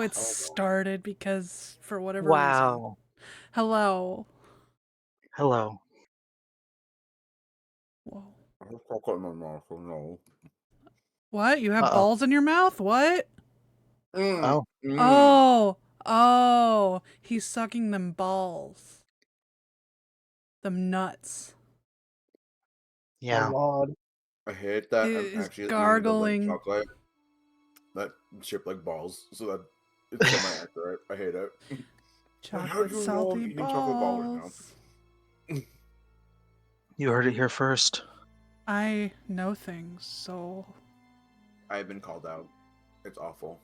it started because for whatever reason. Wow. Hello. Hello. Whoa. I have chocolate in my mouth, so no. What? You have Uh-oh. balls in your mouth? What? Oh. Oh. Oh. He's sucking them balls. Them nuts. Yeah. God. I hate that I'm He's actually eating the limp gargling. chocolate that shaped like balls, so that it's semi-accurate. I hate it. How Chocolate do you know I'm salty eating chocolate ball right now? balls. You heard it here first. I know things, so I've been called out. It's awful.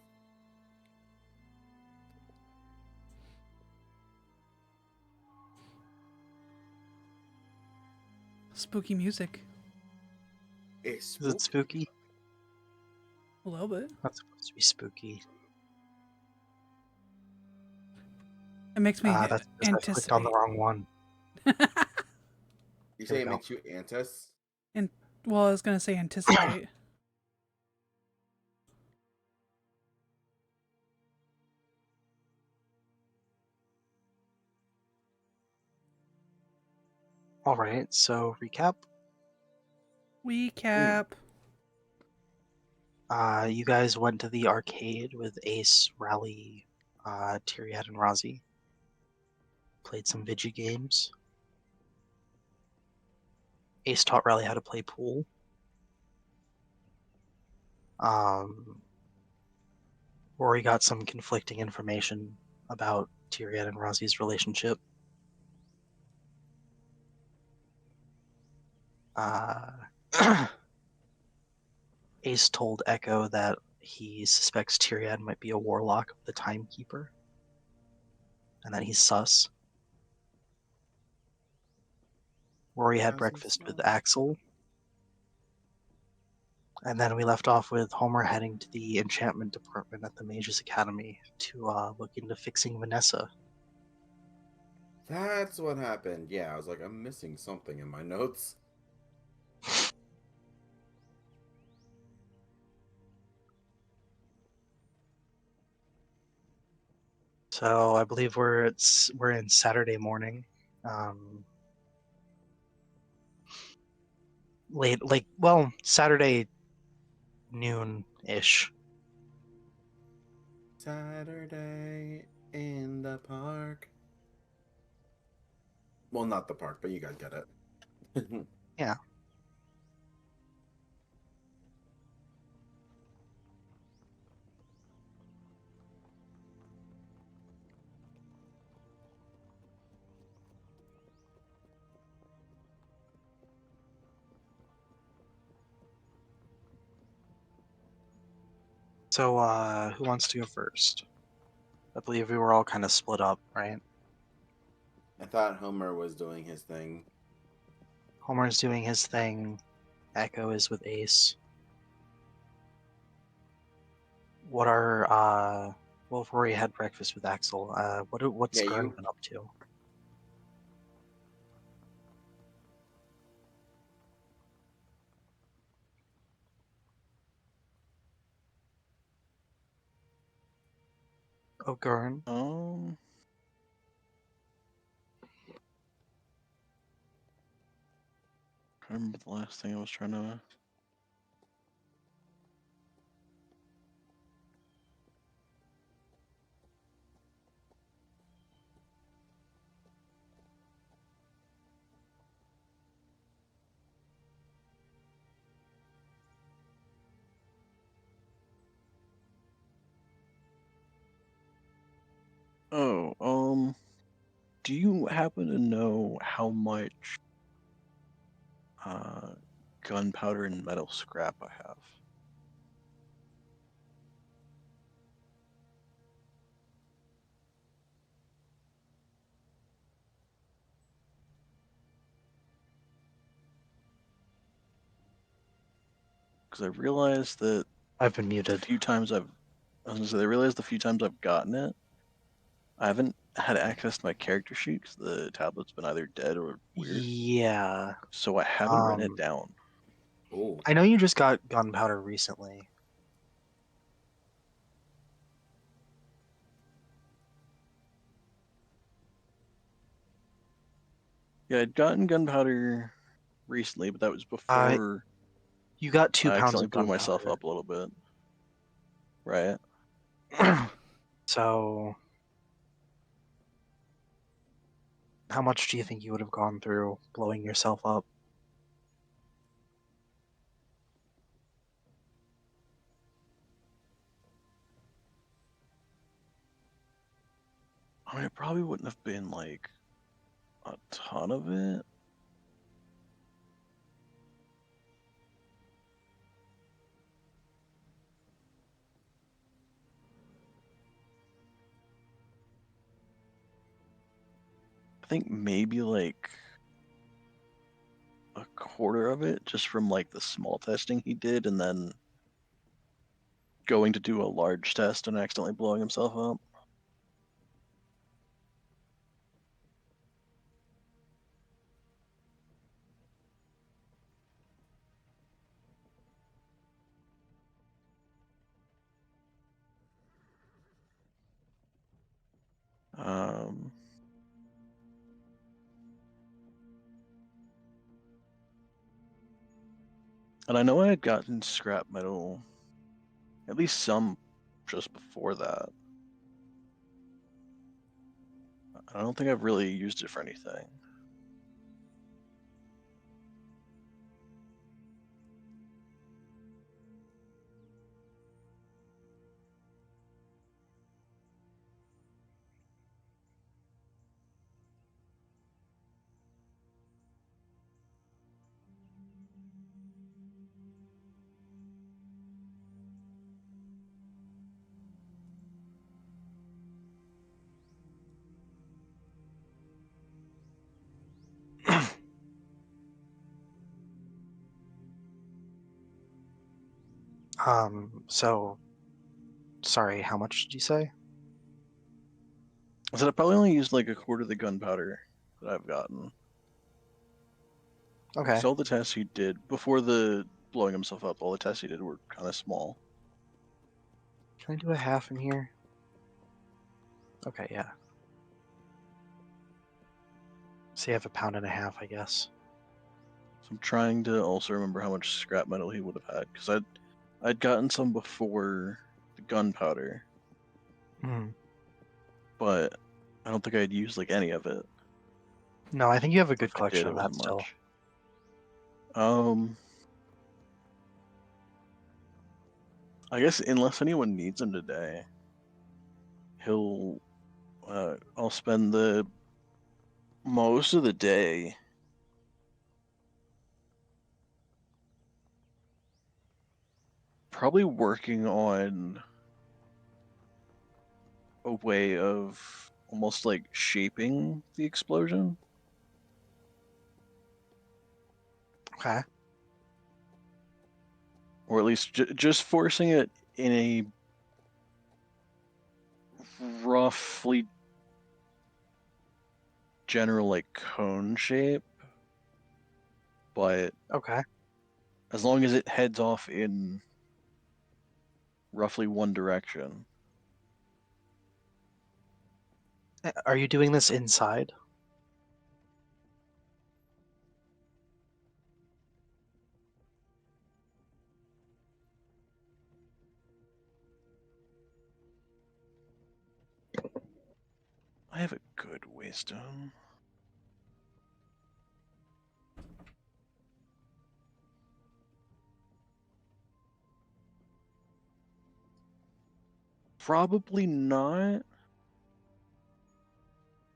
spooky music. It's Is it spooky? A little bit. That's supposed to be spooky. It makes me That's because I clicked on the anticipate. wrong one. You Here say we it go. makes you antis? Well, I was gonna say anticipate. All right, so recap. Recap. You guys went to the arcade with Ace, Rally, Tyriad, and Razi. Played some Vigi games. Ace taught Rally how to play pool. Rory got some conflicting information about Tyriad and Razi's relationship. Ace told Echo that he suspects Tyriad might be a warlock of the Timekeeper, and that he's sus. Rory had breakfast with Axel, and then we left off with Homer heading to the enchantment department at the Mages Academy to look into fixing Vanessa. That's what happened. Yeah, I was like, I'm missing something in my notes. So I believe we're in Saturday morning, Saturday noon-ish. Saturday in the park. Well, not the park, but you guys get it. Yeah. So, who wants to go first? I believe we were all kind of split up, right? I thought Homer was doing his thing. Homer's doing his thing. Echo is with Ace. What are, well, if Rory had breakfast with Axel, what's Yeah, Gurn you- been up to? Oh, Gurn. I remember the last thing I was trying to. Oh, do you happen to know how much gunpowder and metal scrap I have? Because I realized that I've been the muted. few times I was gonna say, I realized the few times I've gotten it, I haven't had access to my character sheet because the tablet's been either dead or weird. Yeah. So I haven't written it down. Oh, I know you just got gunpowder recently. Yeah, I'd gotten gunpowder recently, but that was before You got 2 I pounds accidentally of blew myself gunpowder. up a little bit. Right. So, how much do you think you would have gone through blowing yourself up? I mean, it probably wouldn't have been like a ton of it. I think maybe like a quarter of it just from like the small testing he did and then going to do a large test and accidentally blowing himself up. Um, and I know I had gotten scrap metal, at least some just before that. I don't think I've really used it for anything. So, sorry, how much did you say? I said I probably only used like a quarter of the gunpowder that I've gotten. Okay. Because all the tests he did before the blowing himself up, all the tests he did were kind of small. Can I do a half in here? Okay, yeah. So you have 1.5 pounds, I guess. So I'm trying to also remember how much scrap metal he would have had because I'd gotten some before the gunpowder, Hmm. but I don't think I'd used like any of it. No, I think you have a good If I did, collection it of that wasn't still. much. I guess unless anyone needs him today, he'll. I'll spend the most of the day probably working on a way of almost like shaping the explosion, Okay. or at least just forcing it in a roughly general like cone shape, but Okay. as long as it heads off in roughly one direction. Are you doing this inside? I have a good wisdom. Probably not.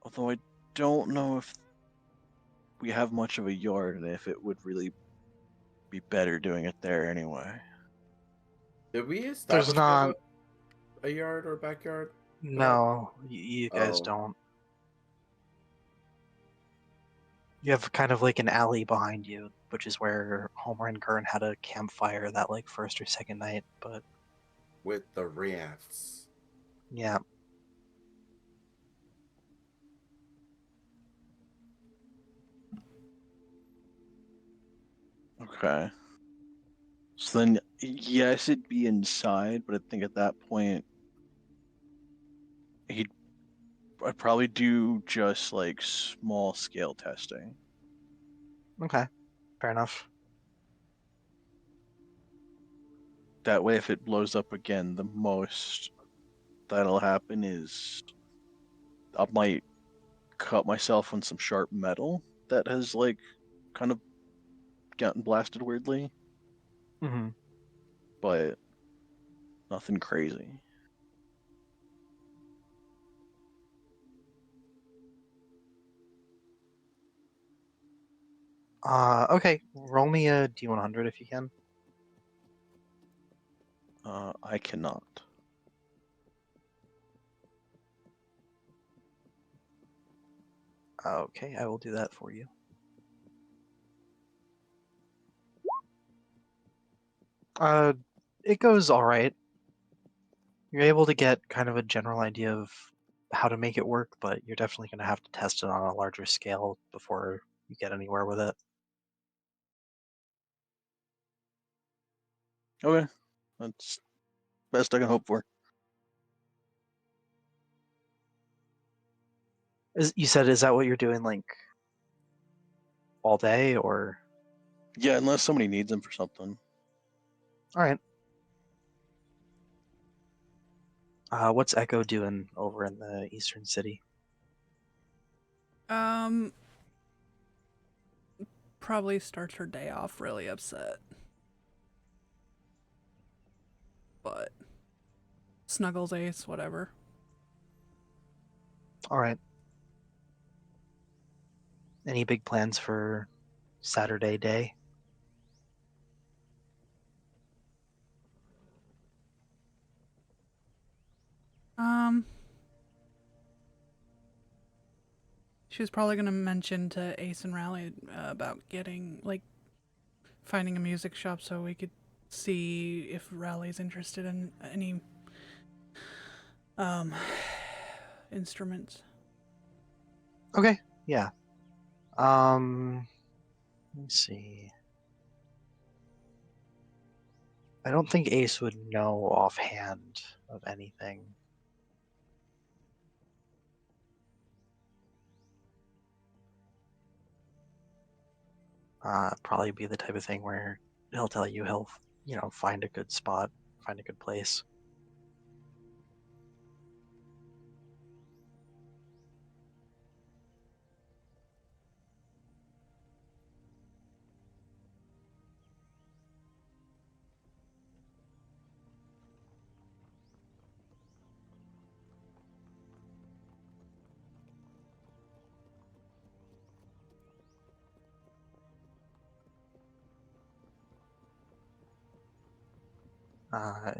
Although I don't know if we have much of a yard and if it would really be better doing it there anyway. Did we There's establish we have not. a yard or backyard? No, you guys Oh. don't. You have kind of like an alley behind you, which is where Homer and Kern had a campfire that like first or second night. But With the rafts. yeah, Okay. So then, yes, it'd be inside, but I think at that point, I'd probably do just like small scale testing. Okay, fair enough. That way, if it blows up again, the most that'll happen is I might cut myself on some sharp metal that has like kind of gotten blasted weirdly, Hmm. but nothing crazy. Okay, roll me a D100 if you can. I cannot. Okay, I will do that for you. It goes all right. You're able to get kind of a general idea of how to make it work, but you're definitely going to have to test it on a larger scale before you get anywhere with it. Okay, that's best I can hope for. You said, is that what you're doing, like, all day, or? Yeah, unless somebody needs them for something. All right. What's Echo doing over in the Eastern City? Probably starts her day off really upset. But snuggles Ace, whatever. All right. Any big plans for Saturday day? Um, she was probably gonna mention to Ace and Rally about getting like finding a music shop so we could see if Rally's interested in any um instruments. Okay, yeah. Let me see. I don't think Ace would know offhand of anything. Probably be the type of thing where he'll tell you he'll find a good spot, find a good place.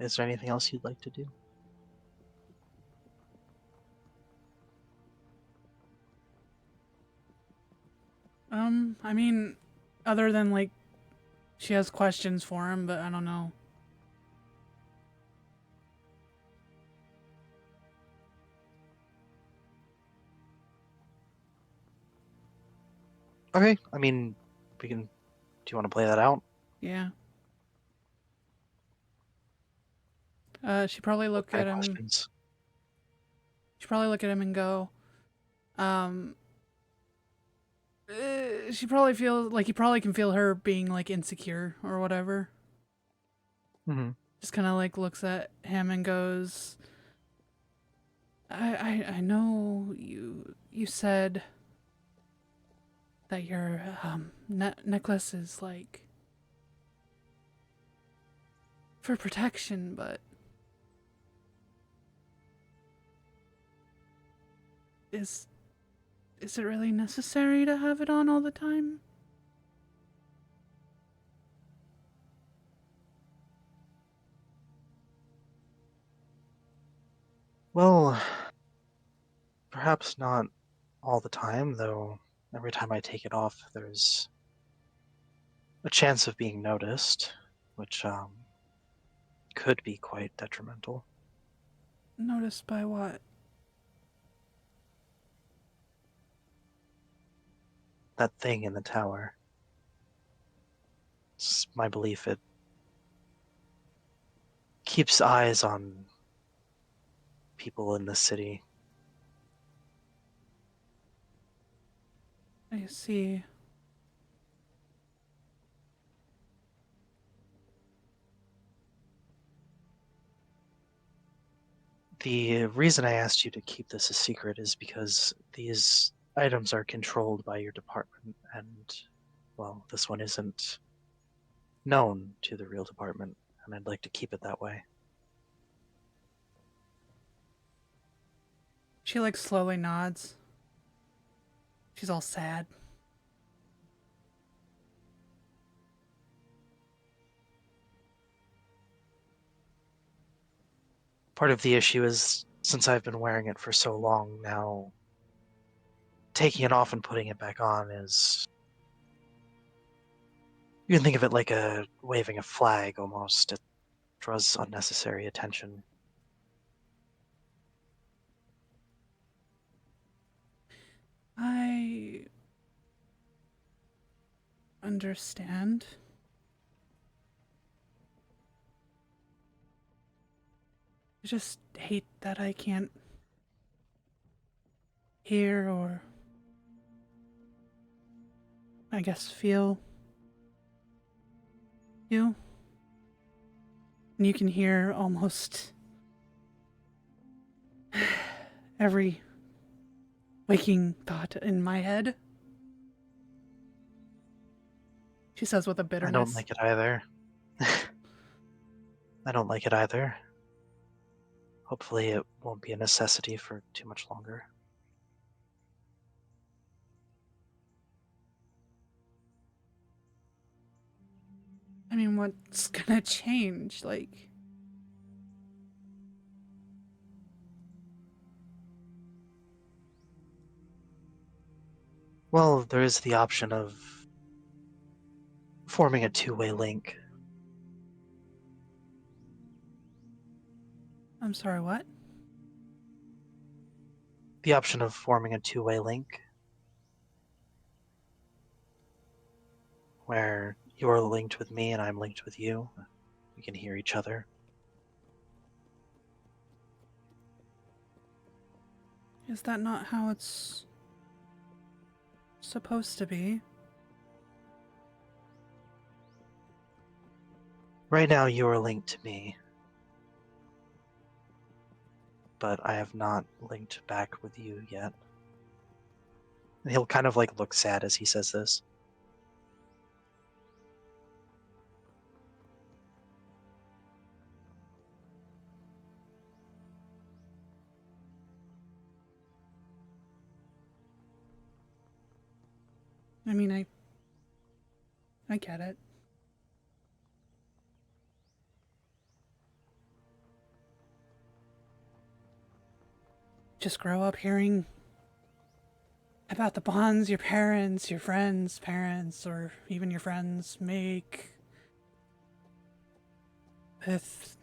Is there anything else you'd like to do? I mean, other than like she has questions for him, but I don't know. Okay, I mean, we can. Do you want to play that out? Yeah. She probably What look kind at of him. questions? She probably look at him and go, um, she probably feels like he probably can feel her being like insecure or whatever. Hmm. Just kind of like looks at him and goes, I know you said that your necklace is like for protection, but is is it really necessary to have it on all the time? Well, perhaps not all the time, though. Every time I take it off, there's a chance of being noticed, which could be quite detrimental. Noticed by what? That thing in the tower. It's my belief it keeps eyes on people in the city. I see. The reason I asked you to keep this a secret is because these items are controlled by your department, and, well, this one isn't known to the real department, and I'd like to keep it that way. She like slowly nods. She's all sad. Part of the issue is, since I've been wearing it for so long now, taking it off and putting it back on is... You can think of it like waving a flag, almost. It draws unnecessary attention. I understand. I just hate that I can't hear or, I guess, feel you. And you can hear almost every waking thought in my head. She says with a I bitterness. don't like it either. I don't like it either. Hopefully it won't be a necessity for too much longer. I mean, what's gonna change? Like, Well, there is the option of forming a two-way link. I'm sorry, what? The option of forming a two-way link where you're linked with me and I'm linked with you. We can hear each other. Is that not how it's supposed to be? Right now you are linked to me, but I have not linked back with you yet. And he'll kind of like look sad as he says this. I mean, I get it. Just grow up hearing about the bonds your parents, your friends' parents, or even your friends make with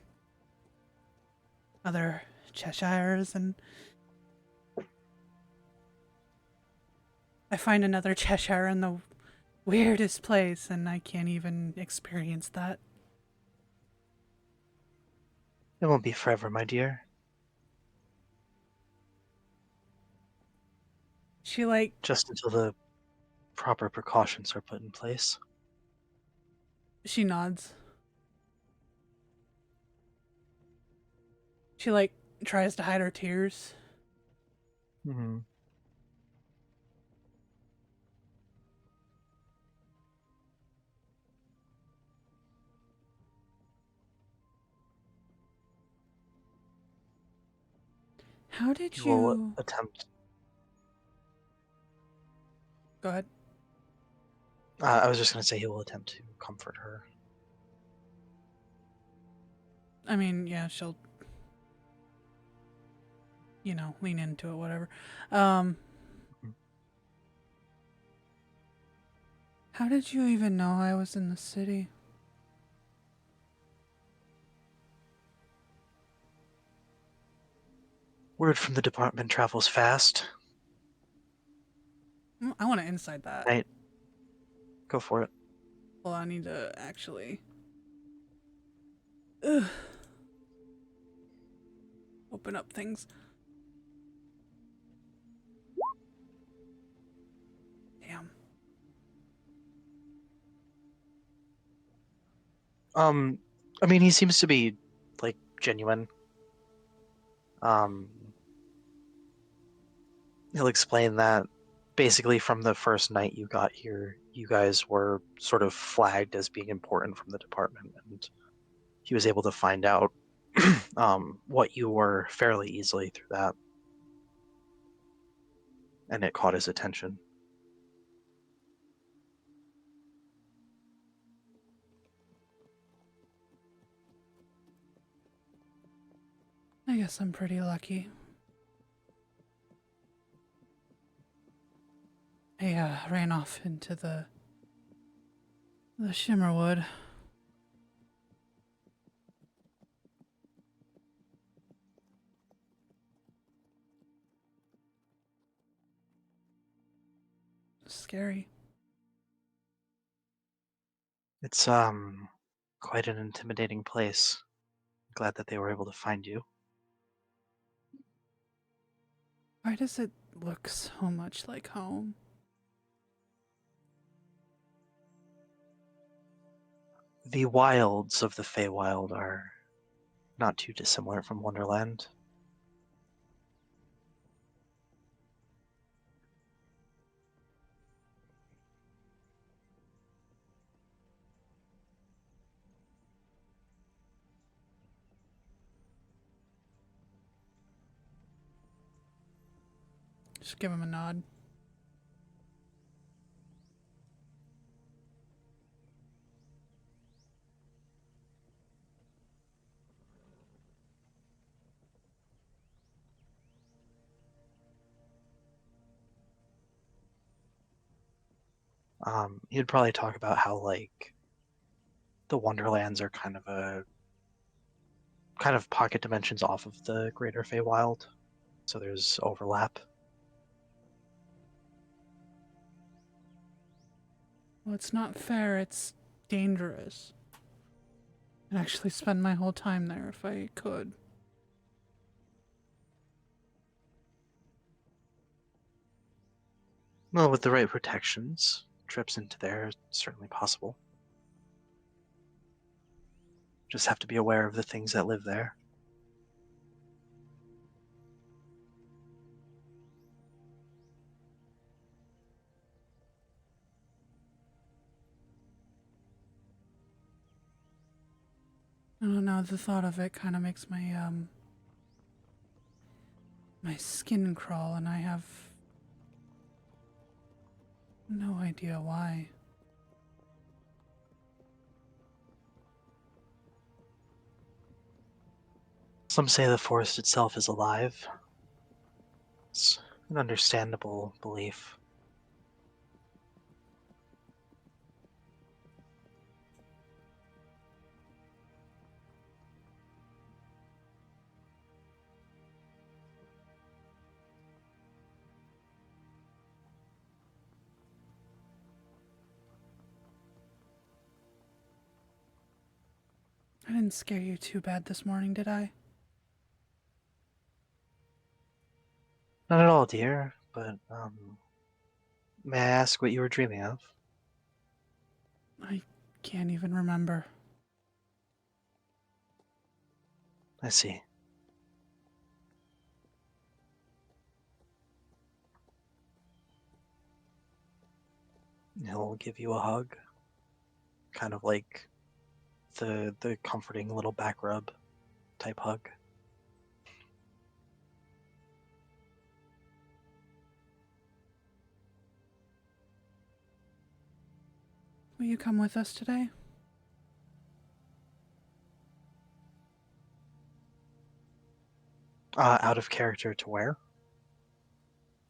other Cheshires, and I find another Cheshire in the weirdest place, and I can't even experience that. It won't be forever, my dear. She like Just until the proper precautions are put in place. she nods. She like tries to hide her tears. Mm-hmm. How did He will you attempt. go ahead? I was just going to say he will attempt to comfort her. I mean, yeah, she'll lean into it, whatever. Mhm. How did you even know I was in the city? Word from the department travels fast. I want to inside that. Right. Go for it. Well, I need to actually ugh, open up things. Damn. I mean, he seems to be, like, genuine. He'll explain that basically from the first night you got here, you guys were sort of flagged as being important from the department, and he was able to find out what you were fairly easily through that, and it caught his attention. I guess I'm pretty lucky. I ran off into the Shimmerwood. Scary. It's quite an intimidating place. Glad that they were able to find you. Why does it look so much like home? The wilds of the Feywild are not too dissimilar from Wonderland. Just give him a nod. He'd probably talk about how like the Wonderlands are kind of pocket dimensions off of the Greater Feywild, so there's overlap. Well, it's not fair, it's dangerous. I'd actually spend my whole time there if I could. Well, with the right protections, trips into there are certainly possible. Just have to be aware of the things that live there. I don't know, the thought of it kind of makes my, my skin crawl, and I have no idea why. Some say the forest itself is alive. It's an understandable belief. I didn't scare you too bad this morning, did I? Not at all, dear, but may I ask what you were dreaming of? I can't even remember. I see. He'll give you a hug, kind of like the comforting little back rub type hug. Will you come with us today? Out of character to where?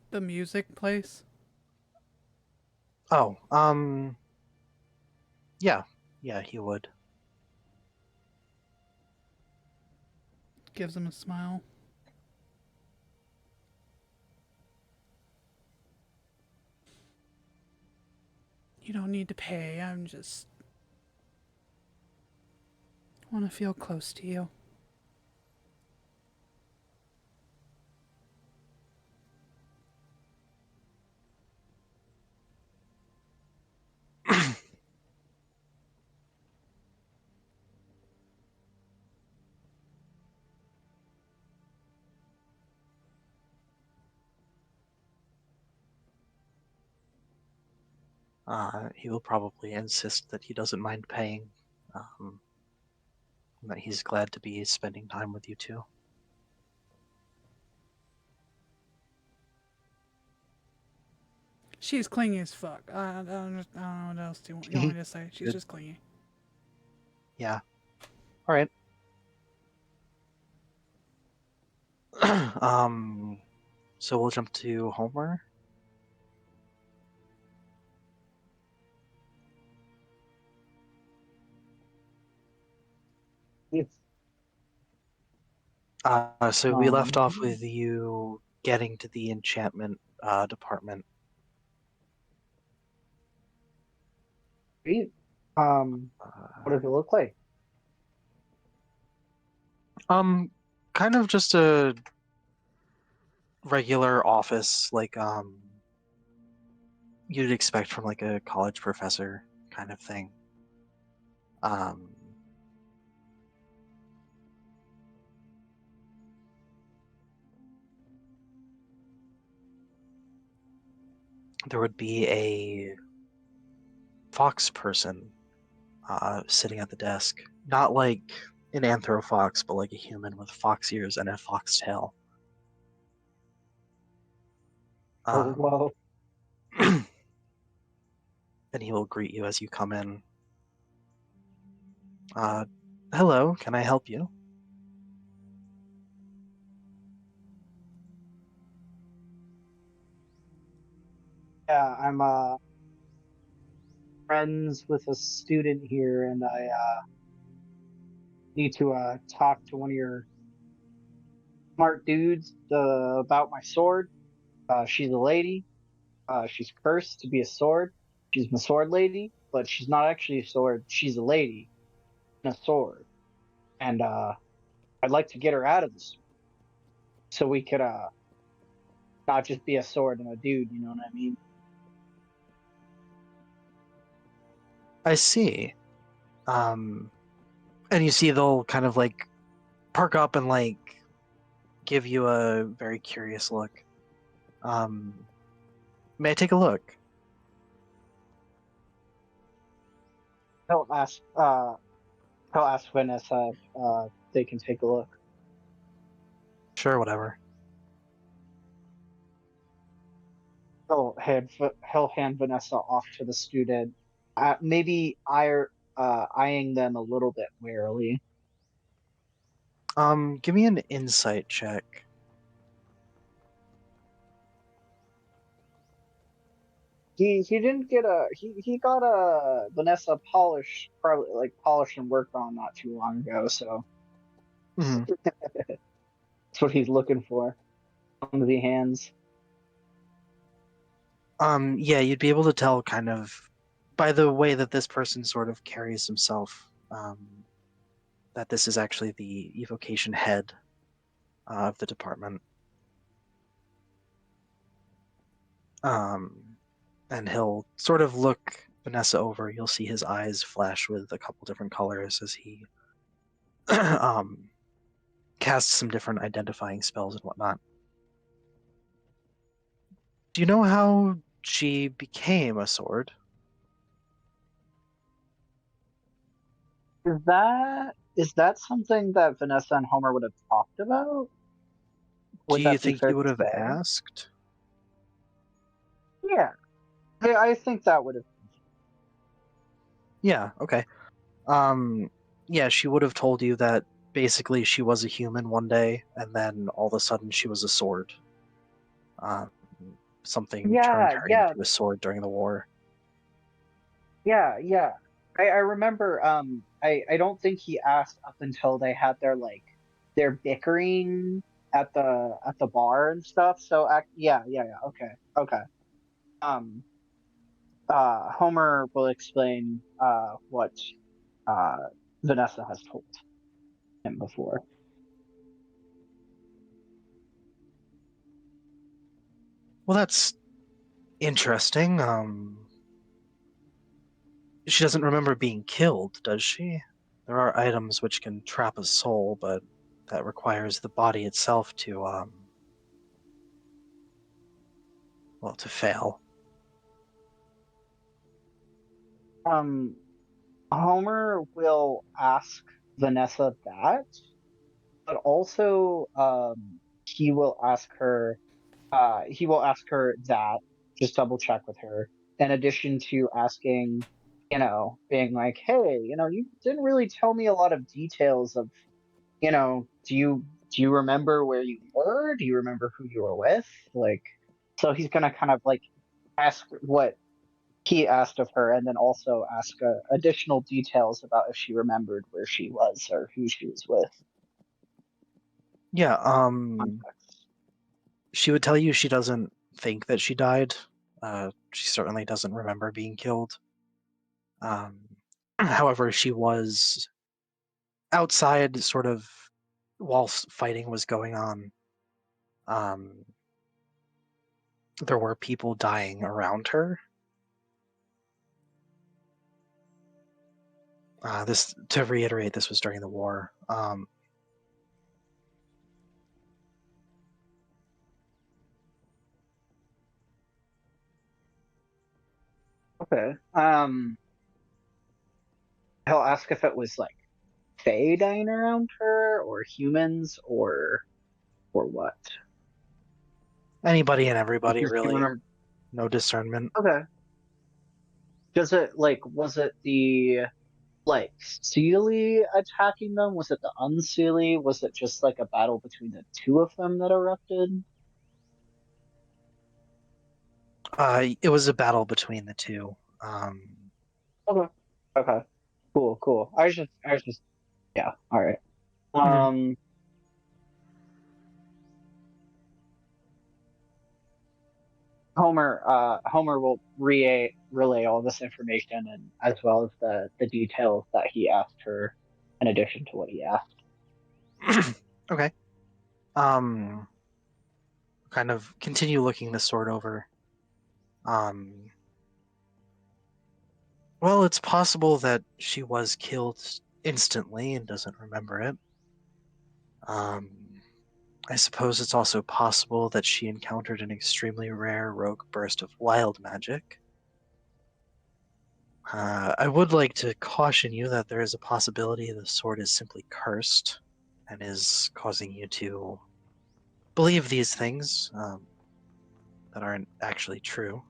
The music place? Oh, yeah, he would. Gives him a smile. You don't need to pay, I'm just... want to feel close to you. he will probably insist that he doesn't mind paying, and that he's glad to be spending time with you two. She's clingy as fuck. I don't know what else you want me to say. She's Good. just clingy. Yeah. All right. So we'll jump to Homer. It's So we left off with you getting to the enchantment department. great. What does it look like? Kind of just a regular office, like you'd expect from like a college professor kind of thing. Um, there would be a fox person sitting at the desk, not like an anthrofox, but like a human with fox ears and a fox tail. Oh, well, And he will greet you as you come in. Hello, can I help you? yeah, I'm friends with a student here, and I need to talk to one of your smart dudes about my sword. She's a lady. She's cursed to be a sword. She's my sword lady, but she's not actually a sword. She's a lady and a sword. And I'd like to get her out of the sword so we could not just be a sword and a dude, you know what I mean? I see. And you see they'll kind of like perk up and like give you a very curious look. May I take a look? He'll ask uh he'll ask Vanessa if they can take a look. Sure, whatever. He'll hand Vanessa off to the student, maybe eyeing them a little bit warily. Give me an insight check. He didn't get he got a Vanessa polish, probably like polished and worked on not too long ago, so Hmm. that's what he's looking for. Clumsy hands. Yeah, you'd be able to tell kind of by the way that this person sort of carries himself, that this is actually the evocation head of the department. And he'll sort of look Vanessa over. You'll see his eyes flash with a couple different colors as he um, casts some different identifying spells and whatnot. Do you know how she became a sword? Is that something that Vanessa and Homer would have talked about? Do Would you that be think fair you to would have say? asked? Yeah, I think that would have. Yeah, okay. Yeah, she would have told you that basically she was a human one day, and then all of a sudden she was a sword. Um, Something turned Yeah, her yeah, into a sword during the war. yeah. I remember. I don't think he asked up until they had their bickering at the bar and stuff. So yeah. Okay, okay. Um, Homer will explain what uh Vanessa has told him before. Well, that's interesting. She doesn't remember being killed, does she? There are items which can trap a soul, but that requires the body itself to, well, to fail. Um, Homer will ask Vanessa that, but also he will ask her that, just double check with her, in addition to asking, being like, hey, you didn't really tell me a lot of details of, do you remember where you were? Do you remember who you were with? Like, so he's gonna kind of like ask what he asked of her, and then also ask additional details about if she remembered where she was or who she was with. Yeah, Context. she would tell you she doesn't think that she died. She certainly doesn't remember being killed. However, she was outside, sort of, whilst fighting was going on. Um, there were people dying around her. This, to reiterate, this was during the war. Okay. He'll ask if it was like Fae dying around her, or humans, or what. Anybody and everybody, Does she really. remember? No discernment. Okay. Was it the like Seelie attacking them? Was it the Unseelie? Was it just like a battle between the two of them that erupted? It was a battle between the two. Okay. Okay. Cool, cool. I was just, yeah, all right. Mhm. Um, Homer will relay all this information, and as well as the details that he asked her in addition to what he asked. Okay. Um, kind of continue looking the sword over. Um, well, it's possible that she was killed instantly and doesn't remember it. I suppose it's also possible that she encountered an extremely rare rogue burst of wild magic. I would like to caution you that there is a possibility the sword is simply cursed and is causing you to believe these things that aren't actually true.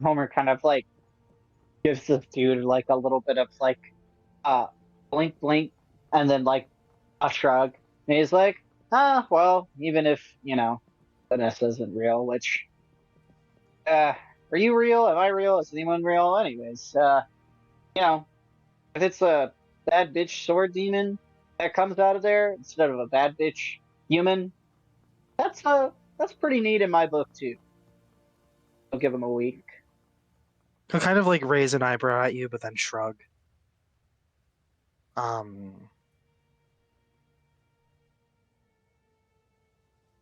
Homer kind of like gives this dude like a little bit of like uh blink blink, and then like a shrug. And he's like, well, even if, Vanessa isn't real, which are you real? Am I real? Is anyone real? Anyways, you know, if it's a bad bitch sword demon that comes out of there instead of a bad bitch human, that's pretty neat in my book too. I'll give him a week. He'll kind of like raise an eyebrow at you, but then shrug. Um,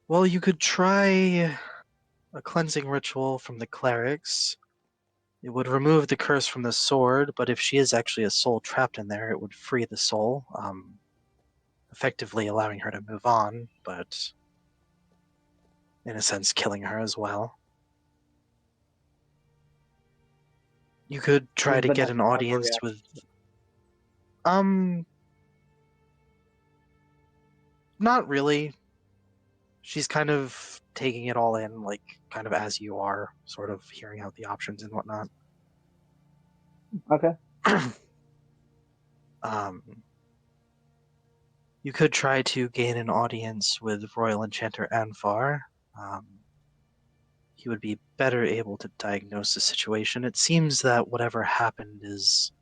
well, you could try a cleansing ritual from the clerics. It would remove the curse from the sword, but if she is actually a soul trapped in there, it would free the soul, effectively allowing her to move on, but in a sense killing her as well. You could try Does to get an Vanessa have a audience with reaction? um not really. She's kind of taking it all in, like kind of as you are, sort of hearing out the options and whatnot. Okay. um You could try to gain an audience with Royal Enchanter Anfar. Um, he would be better able to diagnose the situation. It seems that whatever happened is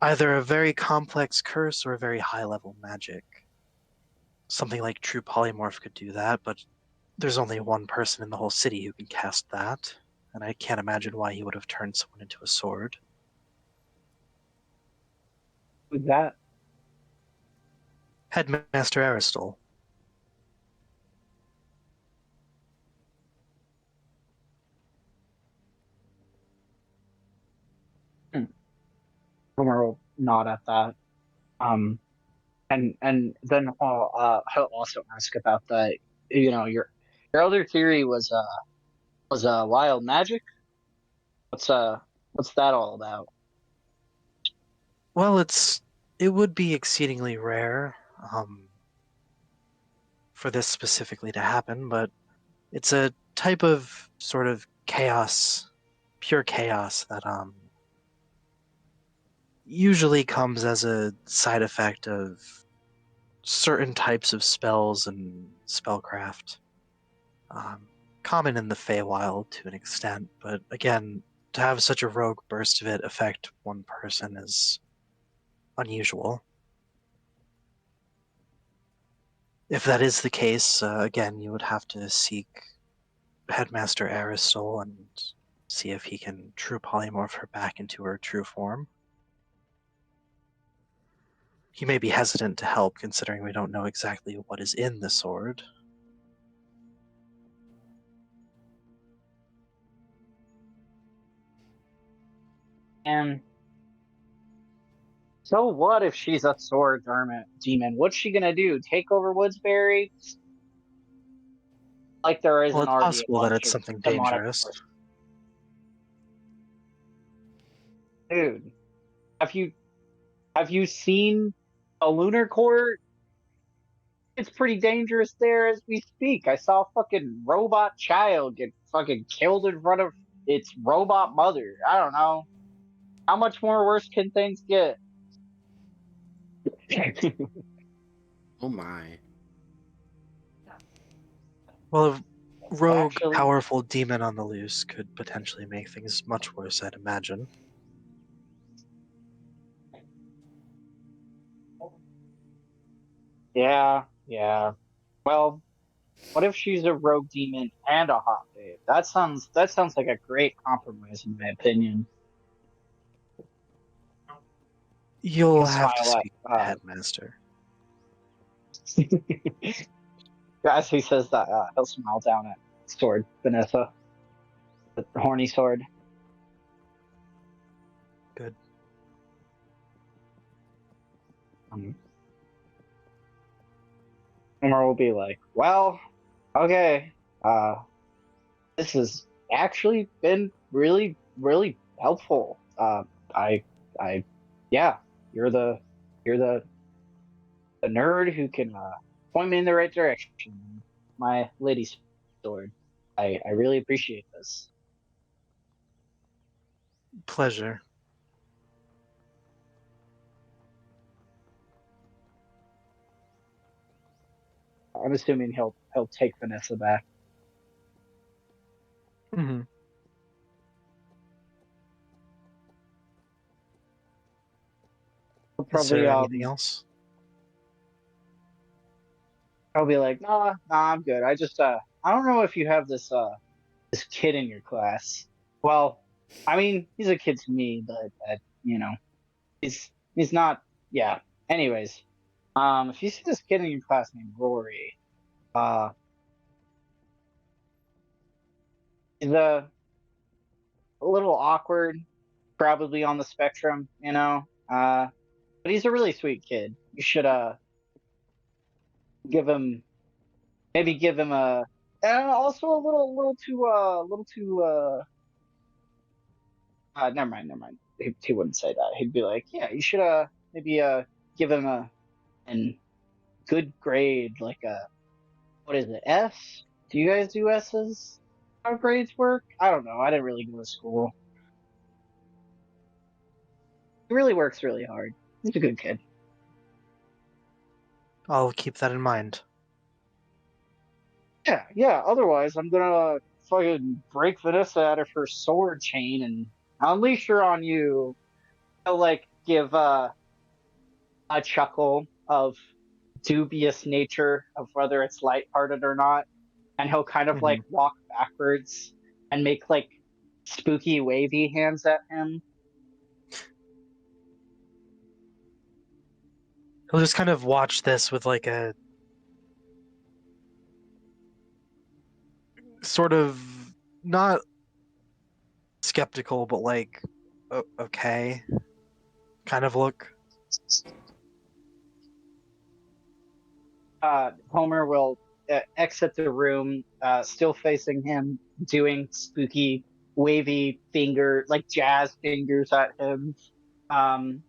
either a very complex curse or a very high level magic. Something like True Polymorph could do that, but there's only one person in the whole city who can cast that, and I can't imagine why he would have turned someone into a sword. With that, Headmaster Aristol. Homer will nod at that. Um, and then he'll also ask about the, your Your other theory was wild magic. What's uh what's that all about? Well, it would be exceedingly rare for this specifically to happen, but it's a type of sort of chaos, pure chaos that usually comes as a side effect of certain types of spells and spellcraft. Um, Common in the Feywild to an extent, but again, to have such a rogue burst of it affect one person is unusual. If that is the case, again, you would have to seek Headmaster Aristol and see if he can true polymorph her back into her true form. He may be hesitant to help, considering we don't know exactly what is in the sword. And so what if she's a sword demon? What's she gonna do? Take over Woodsbury? Like there Well, isn't it's already a possible that bunch it's of something demonic dangerous. forces. Dude, have you have you seen a lunar court? It's pretty dangerous there as we speak. I saw a fucking robot child get fucking killed in front of its robot mother. I don't know. How much more worse can things get? Oh my. Well, a rogue, Actually, powerful demon on the loose could potentially make things much worse, I'd imagine. yeah, yeah. Well, what if she's a rogue demon and a hot babe? That sounds like a great compromise in my opinion. You You'll can have to smile speak to the at headmaster. as he says that he'll smile down at sword Vanessa, the horny sword. Good. Homer will be like, "Well, okay, uh, this has actually been really, really helpful. I, I, yeah, you're the nerd who can point me in the right direction, my lady sword. I really appreciate this." Pleasure. I'm assuming he'll take Vanessa back. Mm-hmm. He'll Is probably there anything else? I'll be like, nah, I'm good. I don't know if you have this kid in your class. Well, I mean, he's a kid to me, but you know, he's not. Yeah. Anyways, if you see this kid in your class named Rory, uh, he's a little awkward, probably on the spectrum, but he's a really sweet kid. You should give him maybe give him a and also a little too never mind. He wouldn't say that. He'd be like, yeah, you should maybe give him an good grade, like a what is it, S? Do you guys do S's? How grades work? I don't know. I didn't really go to school. He really works really hard. He's a good kid. I'll keep that in mind. Yeah, yeah. Otherwise, I'm gonna fucking break Vanessa out of her sword chain and unleash her on you. I'll like give a chuckle of dubious nature of whether it's lighthearted or not, and he'll kind of like Mm-hmm. walk backwards and make like spooky wavy hands at him. He'll just kind of watch this with like a sort of not skeptical, but like okay kind of look. Homer will exit the room, still facing him, doing spooky, wavy finger, like jazz fingers at him. Um,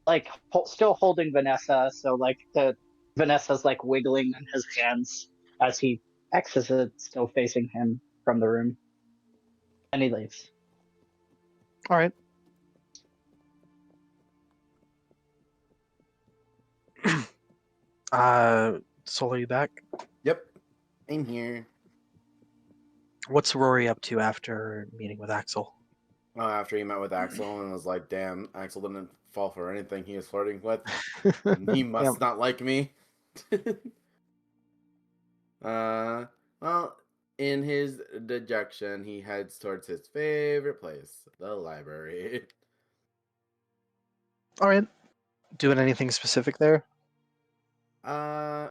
like still holding Vanessa, so like the Vanessa's like wiggling in his hands as he exits it, still facing him from the room, and he leaves. All right. Soul, are you back? Yep, I'm here. What's Rory up to after meeting with Axel? After he met with Axel and was like, damn, Axel didn't fall for anything he was flirting with. He must Yep. not like me. Well, in his dejection, he heads towards his favorite place, the library. All right. Doing anything specific there? Uh,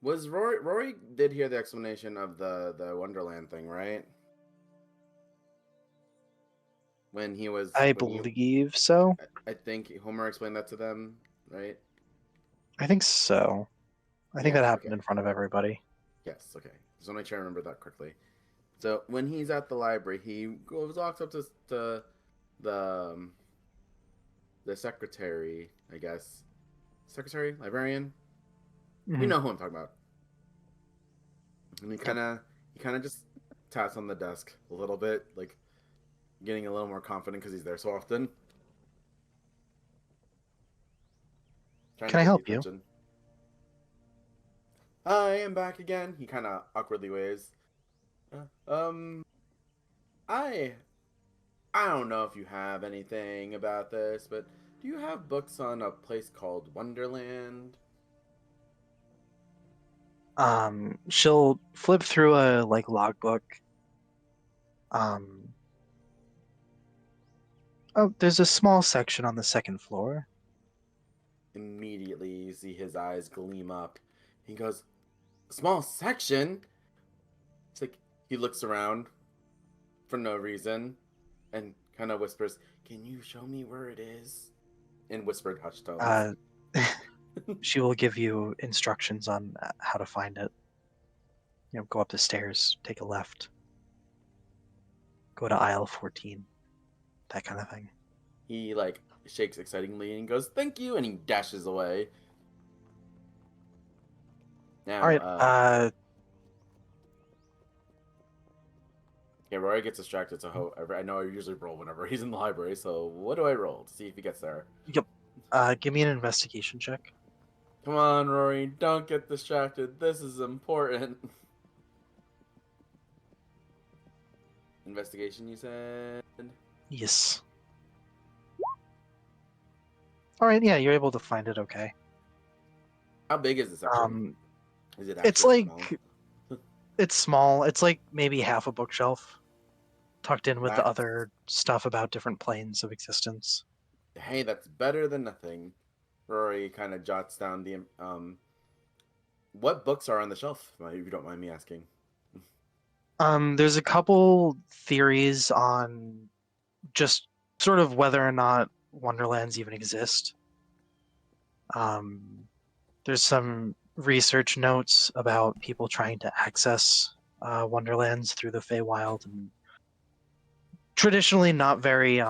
was Rory did hear the explanation of the Wonderland thing, right? When he was, I when you, believe so. I think Homer explained that to them, right? I think so. I think Yeah. that happened Okay. in front of everybody. Yes. Okay. Just want to make sure I remember that correctly. So when he's at the library, he walks up to the um, the secretary, I guess. Secretary, librarian. You Mhm. know who I'm talking about. And he kind of just taps on the desk a little bit, like getting a little more confident because he's there so often, trying to Can I get the help you? attention. I am back again. He kind of awkwardly waves. Uh, um, I I don't know if you have anything about this, but do you have books on a place called Wonderland? She'll flip through a like logbook. Um, oh, there's a small section on the second floor. Immediately, you see his eyes gleam up. He goes, "Small section." It's like he looks around for no reason and kind of whispers, "Can you show me where it is?" In whispered hush tones. Uh, she will give you instructions on how to find it. You know, go up the stairs, take a left, go to aisle 14, that kind of thing. He like shakes excitingly and goes, "Thank you," and he dashes away. All Now, right. yeah, Roy gets distracted. So I know I usually roll whenever he's in the library. So what do I roll to see if he gets there? Yep. Give me an investigation check. Come on, Rory, don't get distracted. This is important. Investigation, you said? Yes. All right. Yeah, you're able to find it. Okay. How big is the section? Um, Is it it's actually small? like it's small. It's like maybe half a bookshelf, tucked in with the That's other stuff about different planes of existence. hey, that's better than nothing. Rory kind of jots down the what books are on the shelf, if you don't mind me asking. There's a couple theories on just sort of whether or not Wonderlands even exist. Um, there's some research notes about people trying to access Wonderlands through the Feywild, and traditionally not very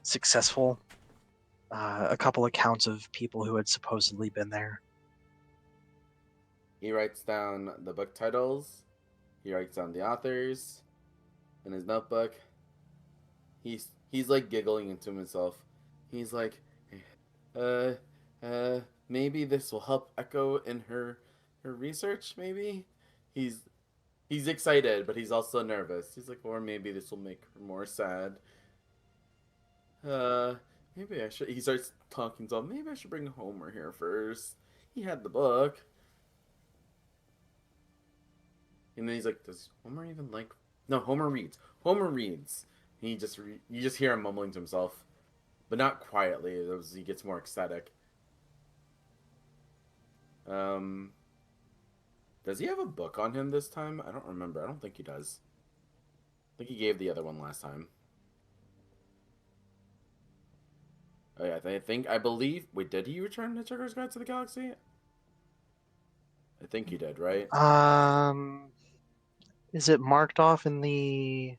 successful. A couple accounts of people who had supposedly been there. He writes down the book titles. He writes down the authors in his notebook. He's like giggling into himself. He's like, uh, maybe this will help Echo in her research. Maybe he's he's excited, but he's also nervous. He's like, or maybe this will make her more sad. Uh, maybe I should. He starts talking to him. Maybe I should bring Homer here first. He had the book, and then he's like, does Homer even like? No, Homer reads. Homer reads. You just hear him mumbling to himself, but not quietly. As he gets more ecstatic. Um, does he have a book on him this time? I don't remember. I don't think he does. I think he gave the other one last time. Oh yeah, I believe. Wait, did he return Hitchhiker's Guide to the Galaxy? I think you did, right? Is it marked off in the?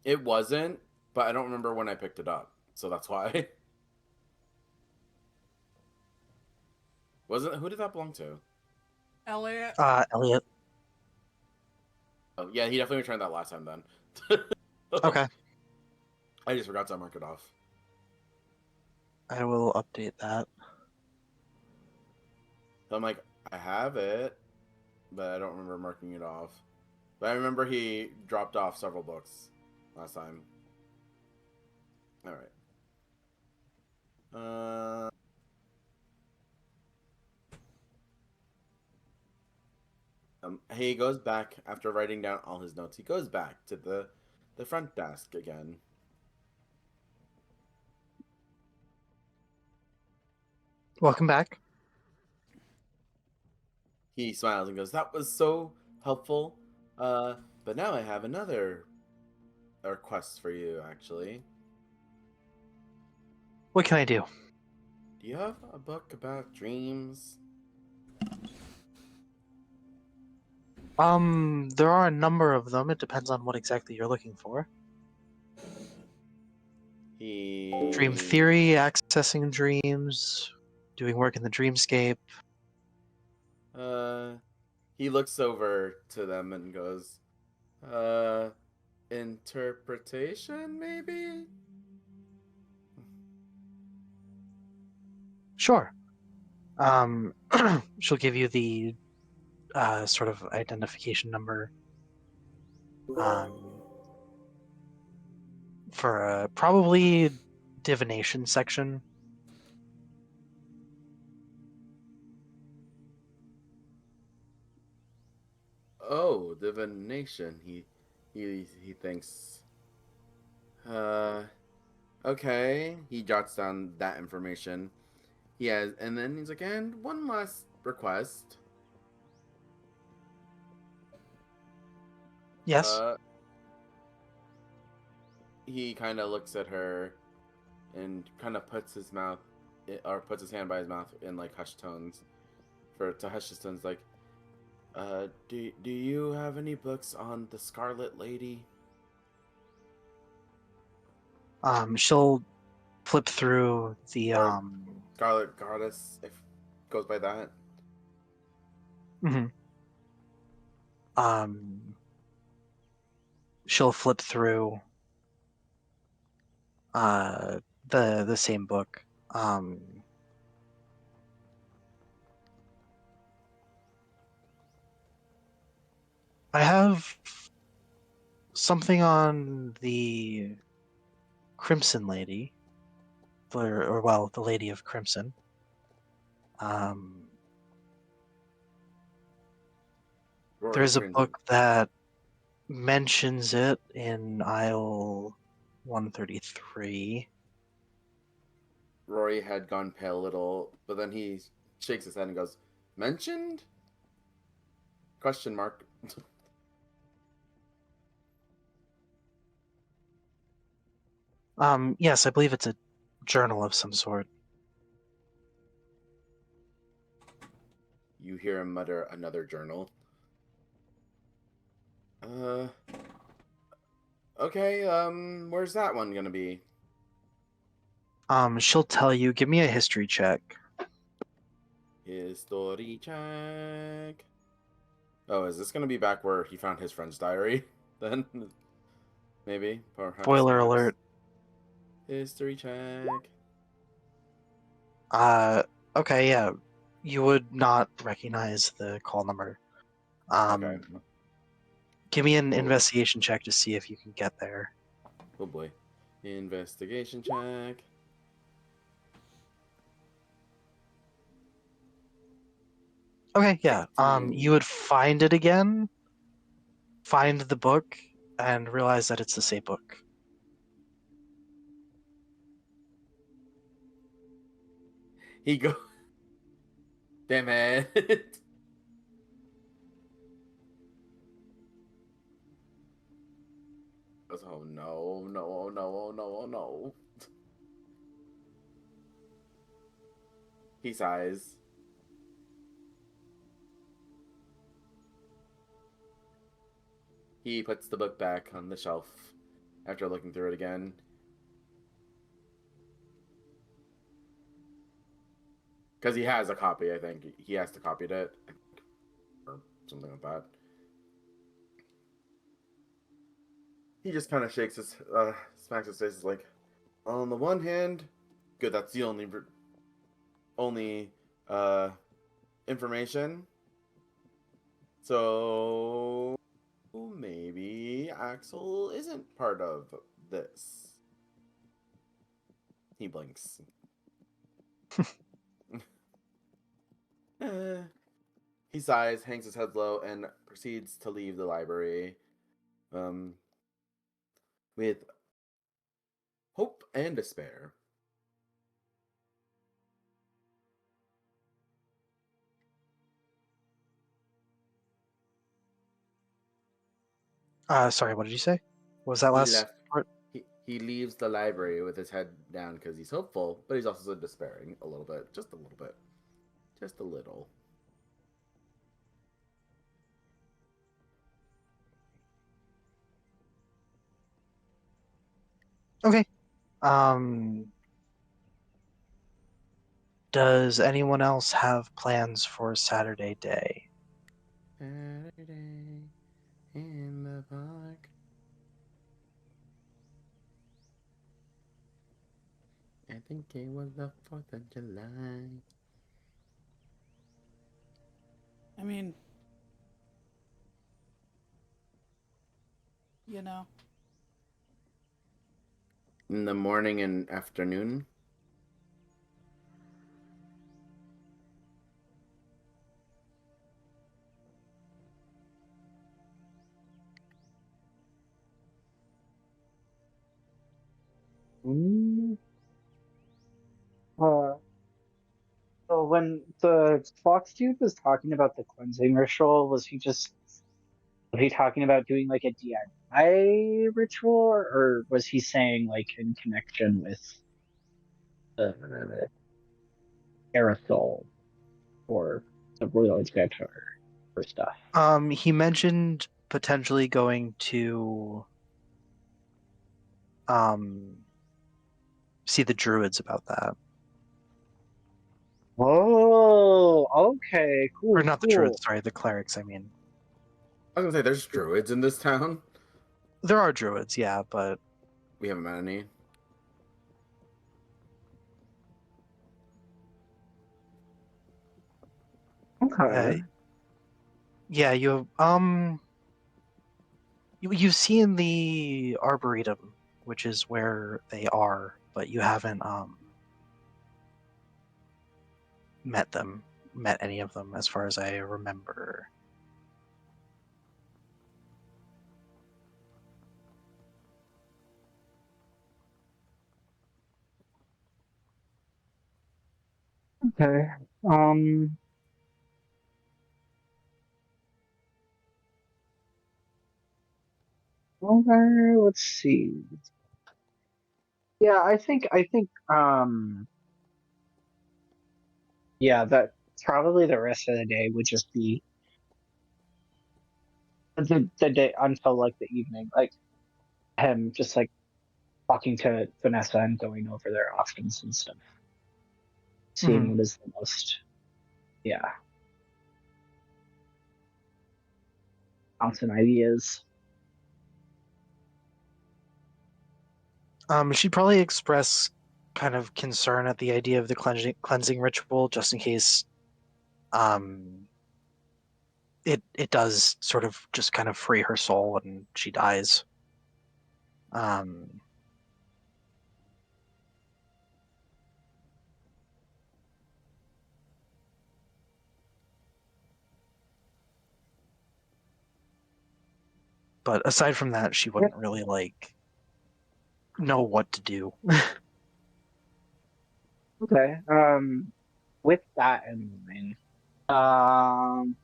It wasn't, but I don't remember when I picked it up, so that's why. Wasn't, who did that belong to? Elliot. Elliot. Oh yeah, he definitely returned that last time then. Okay, I just forgot to mark it off. I will update that. So I'm like, I have it, but I don't remember marking it off. But I remember he dropped off several books last time. All right. He goes back after writing down all his notes. He goes back to the front desk again. Welcome back. He smiles and goes, "That was so helpful. But now I have another request for you. Actually, What can I do? do you have a book about dreams?" There are a number of them. It depends on what exactly you're looking for. Dream He theory, accessing dreams, doing work in the dreamscape. uh he looks over to them and goes, uh interpretation maybe? Sure. She'll give you the sort of identification number for probably divination section. Oh, divination. He thinks, uh okay. He jots down that information. He has, and then he's like, and one last request. Yes. Uh, he kind of looks at her and kind of puts his mouth, or puts his hand by his mouth in like hushed tones, for to hush his tones. Like, do you have any books on the Scarlet Lady? She'll flip through the Or Scarlet Goddess, if it goes by that. mhm. um she'll flip through the same book. I have something on the Crimson Lady, or well, the Lady of Crimson. Rory There's a turns in. book that mentions it in aisle 133. Rory had gone pale a little, but then he shakes his head and goes, "Mentioned?" Question mark. Yes, I believe it's a journal of some sort. You hear him mutter another journal. Uh, okay, where's that one gonna be? She'll tell you, give me a history check. History check. Oh, is this gonna be back where he found his friend's diary? Then? Maybe, perhaps, Spoiler perhaps. alert. History check. Uh, okay, yeah. You would not recognize the call number. Okay. Give me an Oh, investigation check to see if you can get there. oh boy. Investigation check. Okay, yeah. 16. You would find it again, find the book, and realize that it's the same book. He go. Damn it. Oh no, no, oh no, oh no, oh no. He sighs. He puts the book back on the shelf after looking through it again. Because he has a copy, I think. He has to copy it, or something like that. He just kind of shakes his, smacks his face, like, on the one hand, good, that's the only, information. So, maybe Axel isn't part of this. He blinks. He sighs, hangs his head low, and proceeds to leave the library. With hope and despair. Sorry, what did you say? What was that He last left. part? He leaves the library with his head down because he's hopeful, but he's also despairing a little bit, just a little bit, just a little. Okay. Does anyone else have plans for Saturday day? Saturday in the park. I think it was the 4th of July. I mean, you know. In the morning and afternoon. Mm. Uh, so when the Fox dude was talking about the cleansing ritual, was he talking about doing like a DIY ritual, or was he saying like in connection with the aerosol or the royal inspector or stuff? He mentioned potentially going to um see the druids about that. Oh, okay, Or cool, not the cool. druids, sorry, the clerics, I mean. I was gonna say there's druids in this town. There are druids, yeah, but We haven't met any. Okay. yeah, you've seen the Arboretum, which is where they are, but you haven't met any of them as far as I remember. Okay. Um, okay, let's see. Yeah, yeah, that probably the rest of the day would just be the day until like the evening, like him just like talking to Vanessa and going over their options and stuff, seeing Hmm. what is the most, yeah, bouncing ideas. She'd probably express kind of concern at the idea of the cleansing ritual, just in case um it does sort of just kind of free her soul and she dies. Um, but aside from that, she Yeah. wouldn't really like know what to do. Okay. With that in mind, um,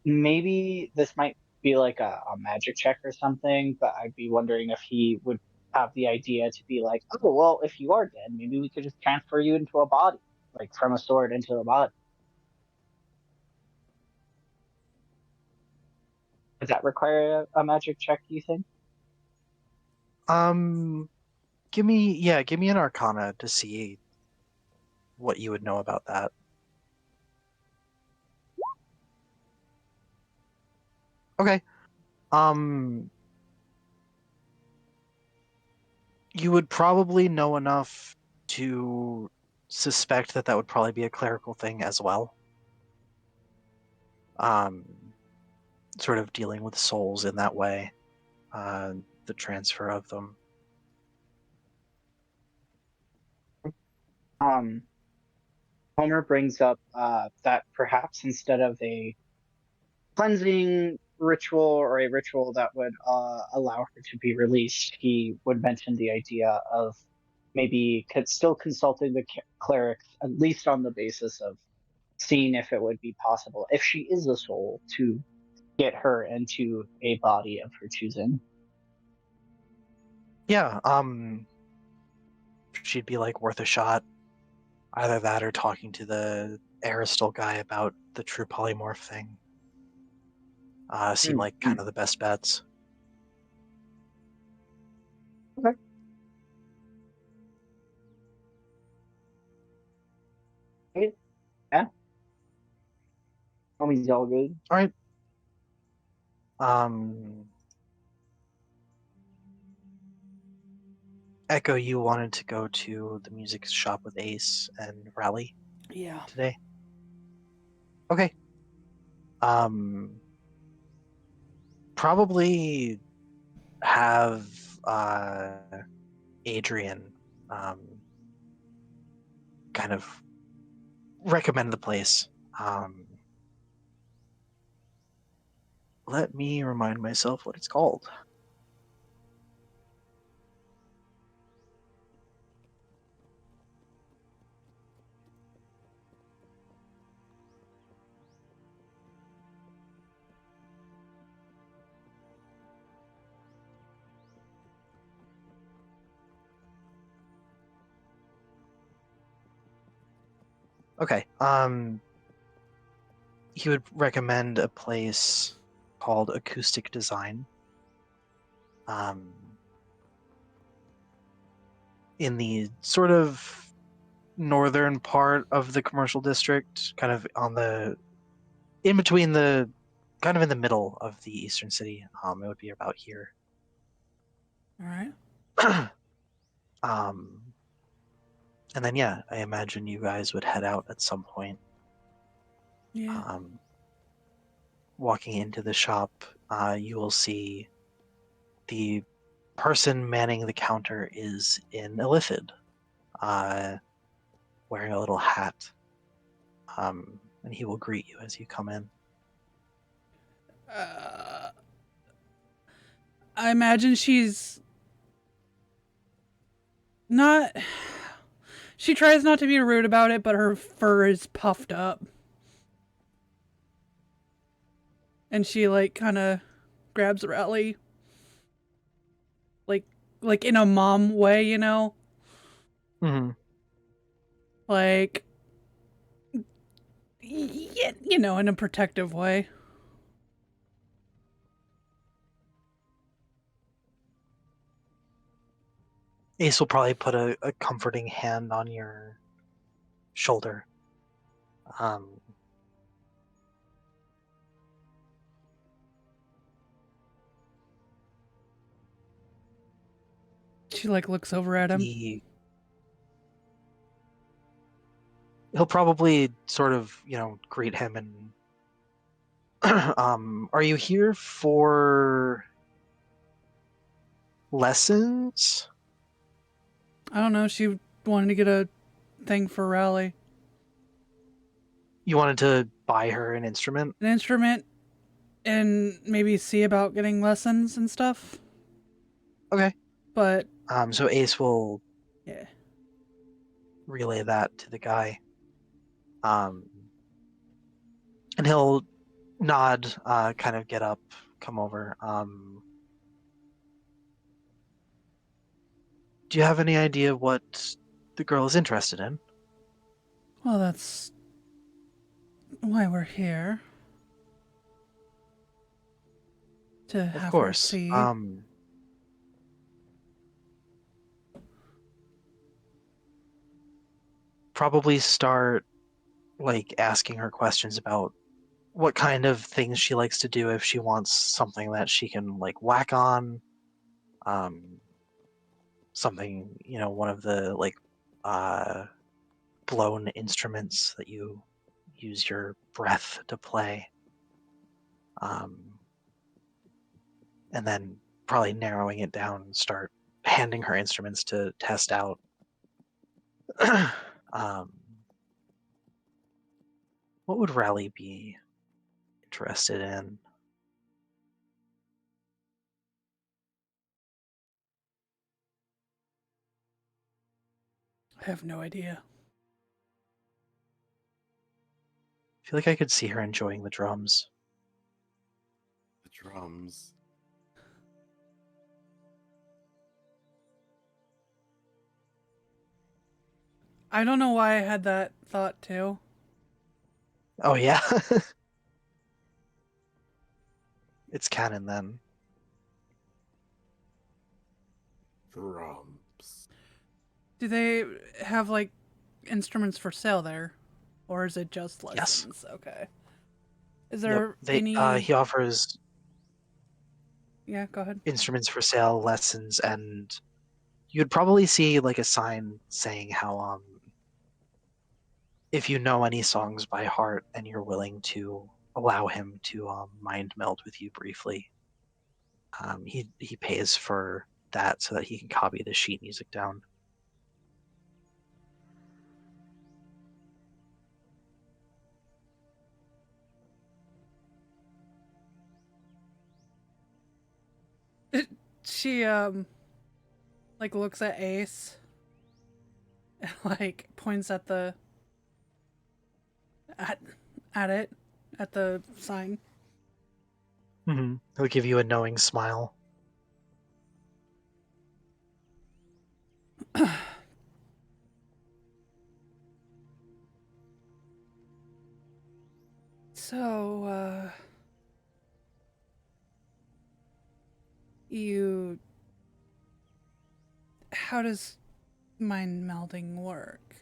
maybe this might be like a magic check or something, but I'd be wondering if he would have the idea to be like, oh, well, if you are dead, maybe we could just transfer you into a body, like from a sword into a body. Does that require a magic check, do you think? Give me an Arcana to see what you would know about that. Okay. Um, you would probably know enough to suspect that that would probably be a clerical thing as well. Um, sort of dealing with souls in that way, the transfer of them. Um, Homer brings up that perhaps instead of a cleansing ritual or a ritual that would allow her to be released, he would mention the idea of maybe still consulting the clerics, at least on the basis of seeing if it would be possible, if she is a soul, to get her into a body of her choosing. Yeah, she'd be like worth a shot. Either that or talking to the Aristal guy about the true polymorph thing. Seem like Mm-hmm. kind of the best bets. Okay. Yeah, homie's all good. All right. Um, Echo, you wanted to go to the music shop with Ace and Rally Yeah. today? Okay. Um, probably have Adrian um, kind of recommend the place. Um, let me remind myself what it's called. Okay. He would recommend a place called Acoustic Design. Um, in the sort of northern part of the commercial district, kind of on the in between the kind of in the middle of the eastern city. It would be about here. All right. um, and then yeah, I imagine you guys would head out at some point. Yeah. Walking into the shop, you will see the person manning the counter is in Illithid, wearing a little hat. And he will greet you as you come in. Uh, I imagine she's not. She tries not to be rude about it, but her fur is puffed up. And she, like, kind of grabs Rally. Like in a mom way, you know? Mm-hmm. Like, yeah, you know, in a protective way. Ace will probably put a comforting hand on your shoulder. Um, She, like, looks over at him. He'll probably sort of, greet him and are you here for lessons? I don't know, she wanted to get a thing for Rally. You wanted to buy her an instrument? An instrument and maybe see about getting lessons and stuff. Okay. But So Ace will yeah. relay that to the guy. Um, and he'll nod, kind of get up, come over. Do you have any idea what the girl is interested in? Well, that's why we're here. to Of have her course. see. Probably start like asking her questions about what kind of things she likes to do if she wants something that she can like whack on. Something, one of the like uh blown instruments that you use your breath to play. Um, and then probably narrowing it down and start handing her instruments to test out. um, what would Rally be interested in? I have no idea. I feel like I could see her enjoying the drums. The drums. I don't know why I had that thought too. Oh yeah, it's canon then. Drums. Do they have like instruments for sale there? Or is it just Yes. lessons? Okay. Is Yep. there any. He offers Yeah, go ahead. instruments for sale, lessons, and you'd probably see like a sign saying how if you know any songs by heart and you're willing to allow him to mind meld with you briefly, he pays for that so that he can copy the sheet music down. She like looks at Ace and like points at the at at it at the sign. Mm-hmm. He'll give you a knowing smile. So, you. How does mind melding work?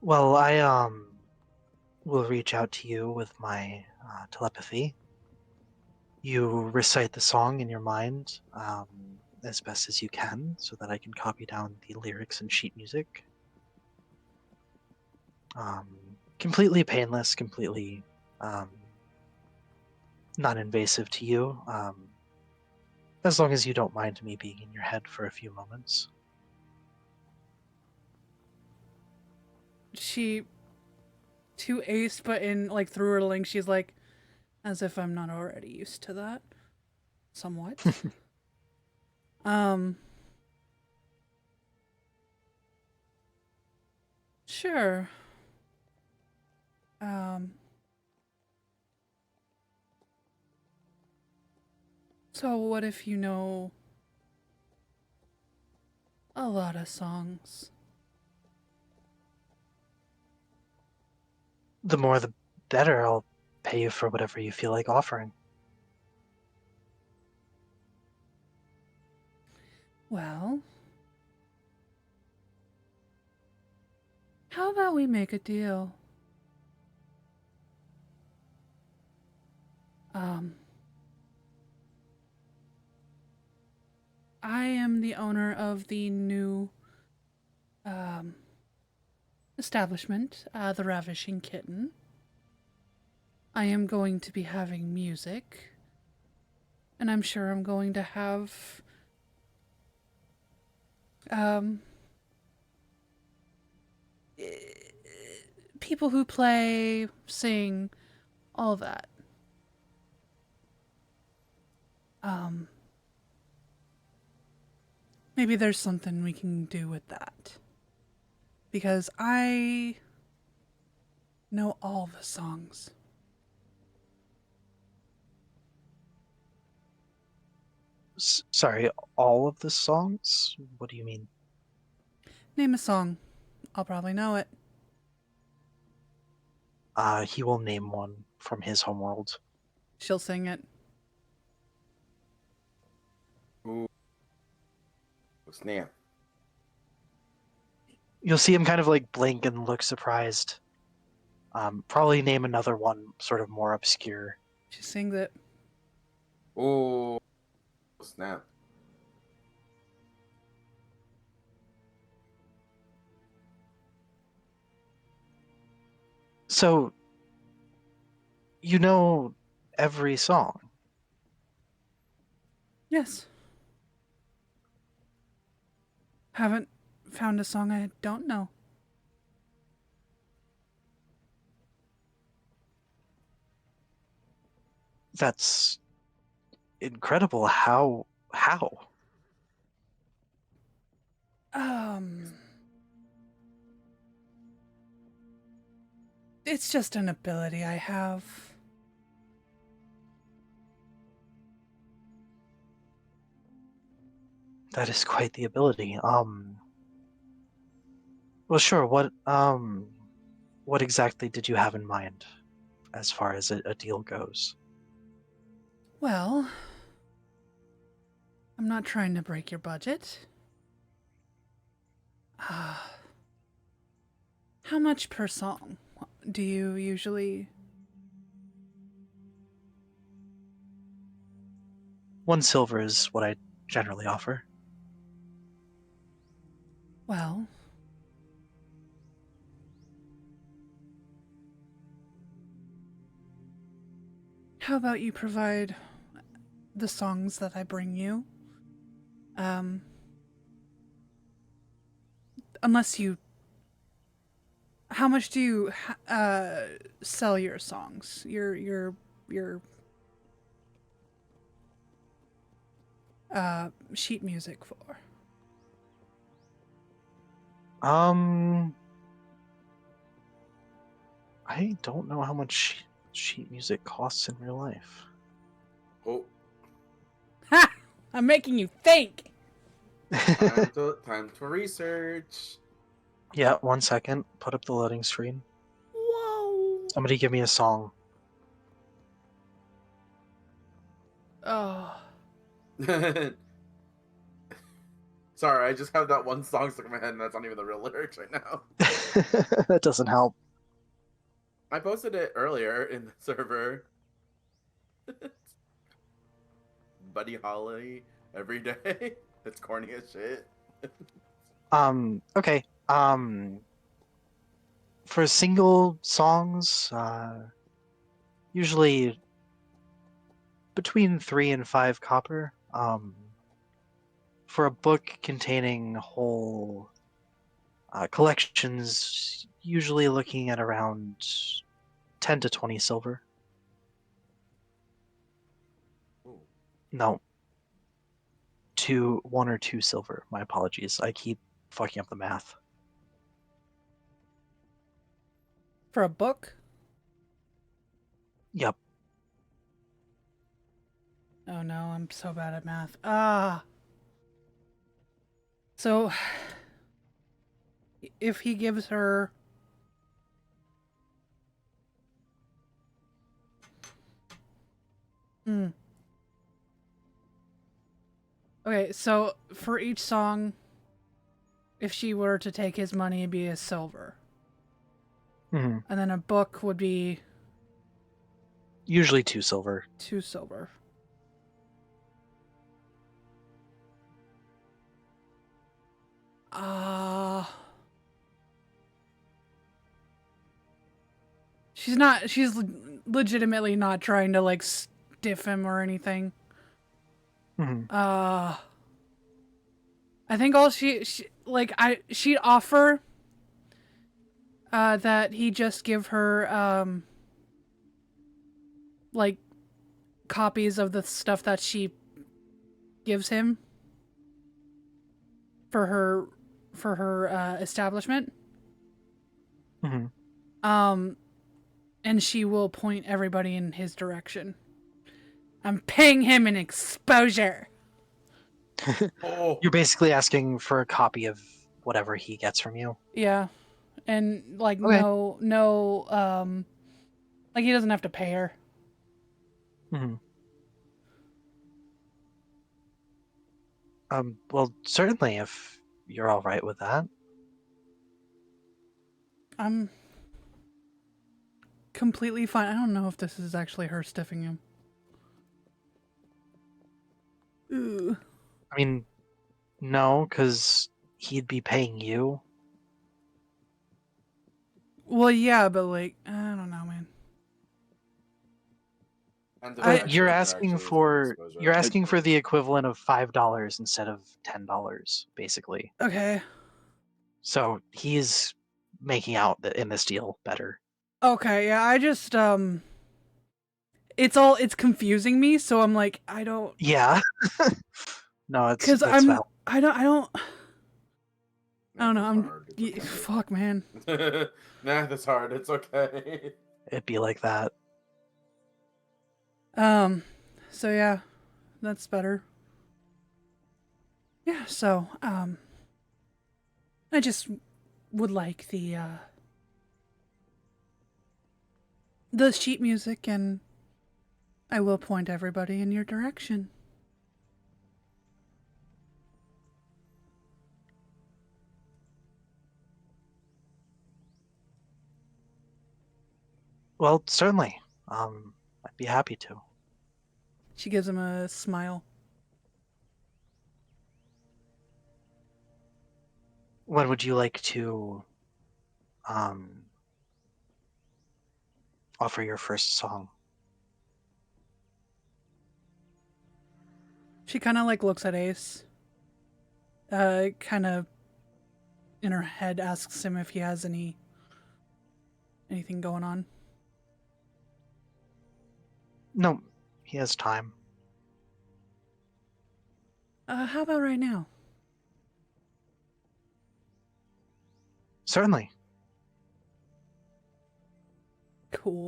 Well, I will reach out to you with my telepathy. You recite the song in your mind as best as you can so that I can copy down the lyrics and sheet music. Completely painless, completely um, non-invasive to you, as long as you don't mind me being in your head for a few moments. She to Ace, but in like through her link, she's like, as if I'm not already used to that. Somewhat. um. Sure. Um. So what if you know a lot of songs? The more the better. I'll pay you for whatever you feel like offering. Well, how about we make a deal? Um, I am the owner of the new um, establishment, the Ravishing Kitten. I am going to be having music, and I'm sure I'm going to have um, people who play, sing, all that. Um, maybe there's something we can do with that. Because I know all the songs. Sorry, all of the songs? What do you mean? Name a song. I'll probably know it. he will name one from his homeworld. She'll sing it. Ooh. Snap. You'll see him kind of like blink and look surprised. Probably name another one sort of more obscure. She sings it. Ooh. Snap. So, you know every song. Yes. Haven't found a song I don't know. That's incredible. How? It's just an ability I have. That is quite the ability. Well, sure. What exactly did you have in mind as far as a deal goes? Well, I'm not trying to break your budget. How much per song do you usually? 1 silver is what I generally offer. Well, how about you provide the songs that I bring you? Unless you. How much do you sell your songs? Your sheet music for? I don't know how much sheet music costs in real life. Oh. Ha! I'm making you think. Time to research. Yeah, 1 second. Put up the loading screen. Whoa. Somebody give me a song. Oh. Sorry, I just have that one song stuck in my head, and that's not even the real lyrics right now. That doesn't help. I posted it earlier in the server. Buddy Holly every day. It's corny as shit. Okay. For single songs, usually between 3 and 5 copper. For a book containing whole collections, usually looking at around 10 to 20 silver. Ooh. No. 1 or 2 silver. My apologies. I keep fucking up the math. For a book? Yep. Oh no, I'm so bad at math. Ah. So, if he gives her. Hmm. Okay, so for each song, if she were to take his money, it'd be a silver. Mm-hmm. And then a book would be Usually 2 silver. 2 silver. She's legitimately not trying to like stiff him or anything. Mm-hmm. I think all she'd offer that he just give her like copies of the stuff that she gives him for her establishment. Mm-hmm. And she will point everybody in his direction. I'm paying him an exposure. Oh. You're basically asking for a copy of whatever he gets from you. Yeah. And like Okay. no Like, he doesn't have to pay her. Hmm. Well, certainly, if you're all right with that. I'm completely fine. I don't know if this is actually her stiffing him. Ooh. I mean, no, because he'd be paying you. Well, yeah, but like, I don't know, man. And the I- But fact that there actually is more exposure. you're asking for the equivalent of $5 instead of $10, basically. Okay. So he's making out in this deal better. Okay, yeah, I just, it's confusing me, so I'm like, I don't, Yeah. No, cause that's valid. I don't know, Math is I'm, hard. It's okay. fuck, man. Math is hard. It's okay. It'd be like that. So yeah, that's better. Yeah, so, I just would like the sheet music, and I will point everybody in your direction. Well, certainly. I'd be happy to. She gives him a smile. When would you like to offer your first song? She kind of like looks at Ace. Kind of in her head asks him if he has anything going on. No, he has time. How about right now? Certainly. Cool.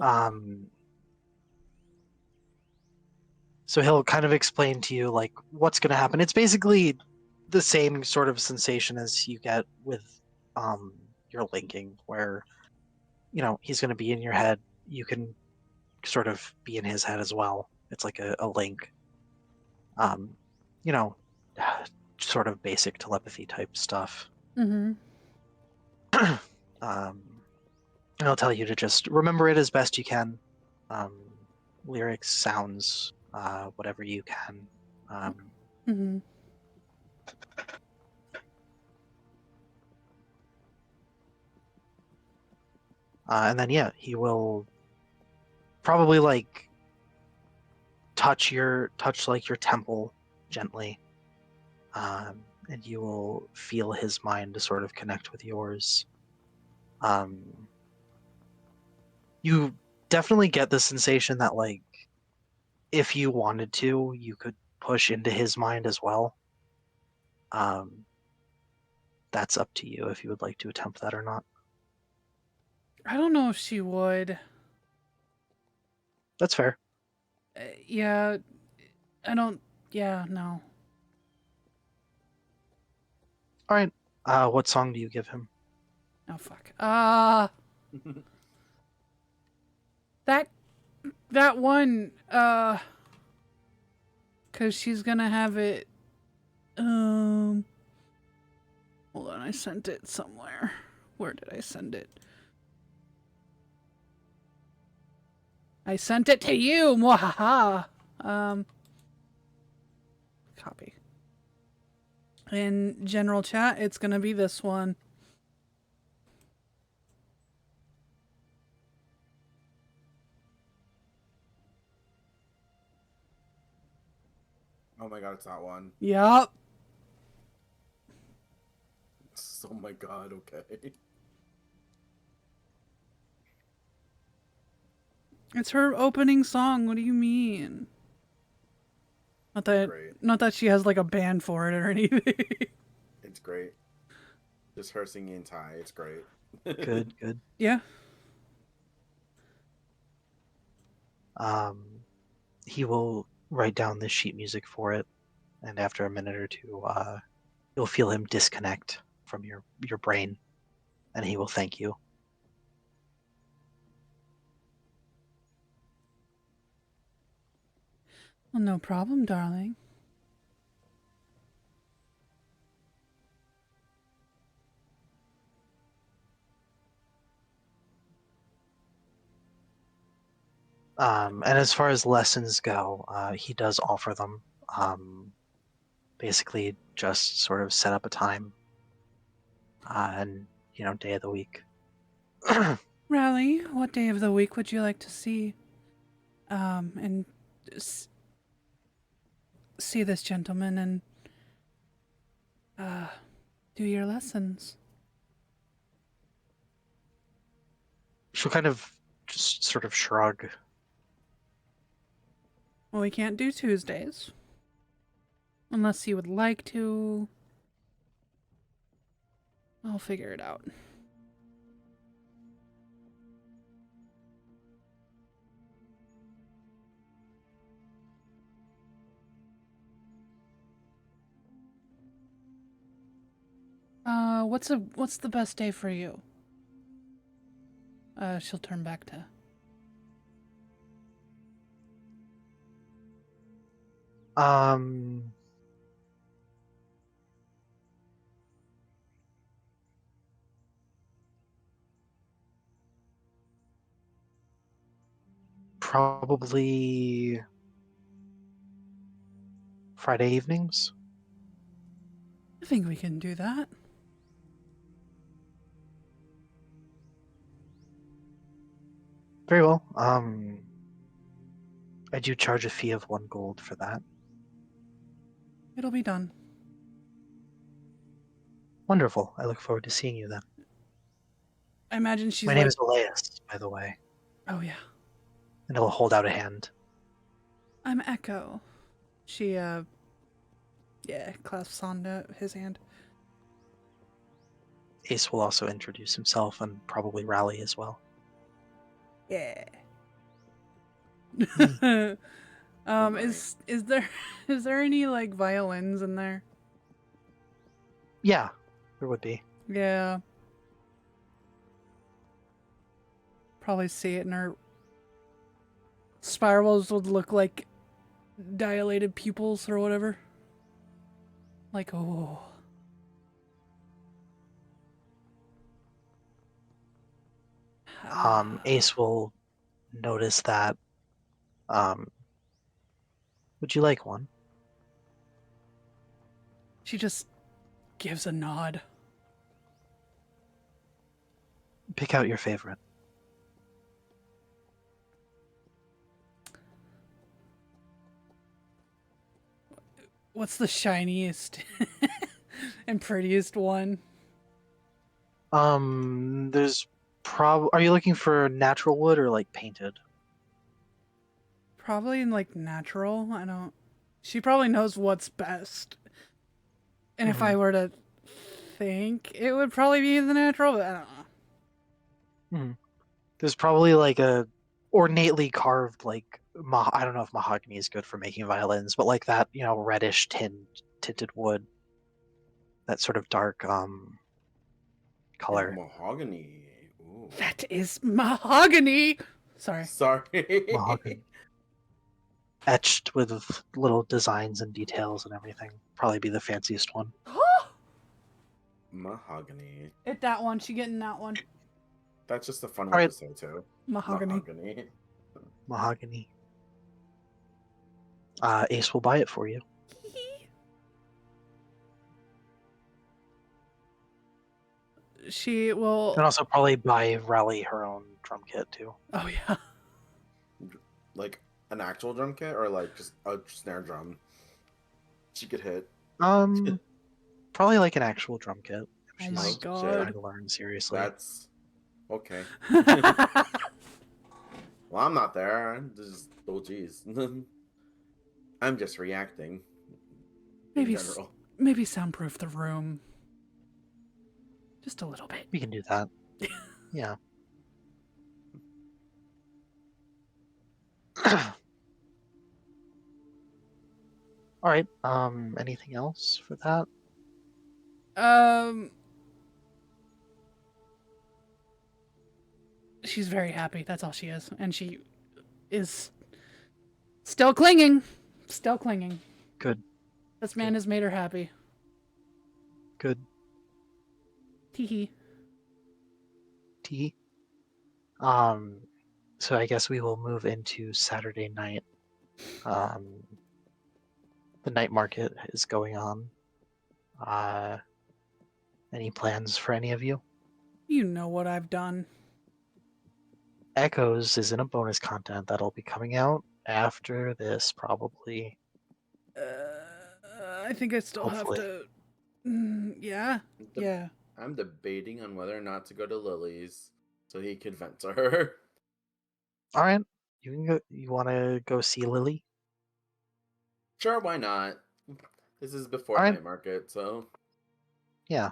So he'll kind of explain to you like what's going to happen. It's basically the same sort of sensation as you get with your linking, where he's going to be in your head. You can sort of be in his head as well. It's like a link. Um, you know, sort of basic telepathy type stuff. Mm-hmm. And I'll tell you to just remember it as best you can. Lyrics, sounds, whatever you can. Mm-hmm. And then yeah, he will probably like touch like your temple gently, and you will feel his mind to sort of connect with yours. You definitely get the sensation that like if you wanted to, you could push into his mind as well. That's up to you if you would like to attempt that or not. I don't know if she would. That's fair. Yeah, I don't. Yeah, no. All right. What song do you give him? Oh fuck. That one. Cause she's gonna have it. Hold on, I sent it somewhere. Where did I send it? I sent it to you. Mwahaha. Copy. In general chat, it's gonna be this one. Oh my god, it's that one. Yup. Oh my god, okay. It's her opening song. What do you mean? Great. Not that she has like a band for it or anything. It's great. Just her singing in Thai. It's great. Good. Yeah. He will write down the sheet music for it, and after a minute or two, you'll feel him disconnect from your brain, and he will thank you. Well, no problem, darling. And as far as lessons go, he does offer them. Basically, just sort of set up a time, and day of the week. Rally, what day of the week would you like to see? And see this gentleman and do your lessons. She'll kind of just sort of shrug. Well, we can't do Tuesdays. Unless you would like to. I'll figure it out. What's the best day for you? She'll turn back to. Um, Probably Friday evenings. I think we can do that. Very well. I do charge a fee of 1 gold for that. It'll be done. Wonderful. I look forward to seeing you then. I imagine she's My like, name is Elias, by the way. oh yeah, And he'll hold out a hand. I'm Echo. She clasps onto his hand. Ace will also introduce himself and probably Rally as well. Yeah. my. Is there is there any like violins in there? Yeah, there would be. Yeah. Probably see it in her spirals would look like dilated pupils or whatever. Like, oh. Ace will notice that. Would you like one? She just gives a nod. Pick out your favorite. What's the shiniest and prettiest one? There's Are you looking for natural wood or like painted? Probably in like natural. I don't. She probably knows what's best. And if I were to think, it would probably be the natural, but I don't know. There's probably like a ornately carved like I don't know if mahogany is good for making violins, but like that reddish tinted wood, that sort of dark color. Mahogany. Ooh. That is mahogany. Sorry. Sorry. Mahogany. Etched with little designs and details and everything. Probably be the fanciest one. Mahogany. Hit that one. She getting that one. That's just a fun All one right. to say too. Mahogany. Mahogany. Mahogany. Ace will buy it for you. She will. And also probably buy Rally her own drum kit too. Oh yeah. Like an actual drum kit or like just a snare drum she could hit. Probably like an actual drum kit. If Oh my she's God. trying to learn seriously. That's okay. Well, I'm not there. I'm just geez. I'm just reacting. Maybe In general. maybe soundproof the room. Just a little bit. We can do that. Yeah. All right. Anything else for that? She's very happy. That's all she is, and she is still clinging Still clinging. Good. This man has made her happy. Good. Teehee. Tea. So I guess we will move into Saturday night. The night market is going on. Any plans for any of you? You know what I've done. Echoes is in a bonus content that'll be coming out after this, probably. I think I still Hopefully. have to. Yeah. The- Yeah. I'm debating on whether or not to go to Lily's so he could vent to her. All right, you can go. You want to go see Lily? Sure, why not? This is before Alright. night market, so Yeah.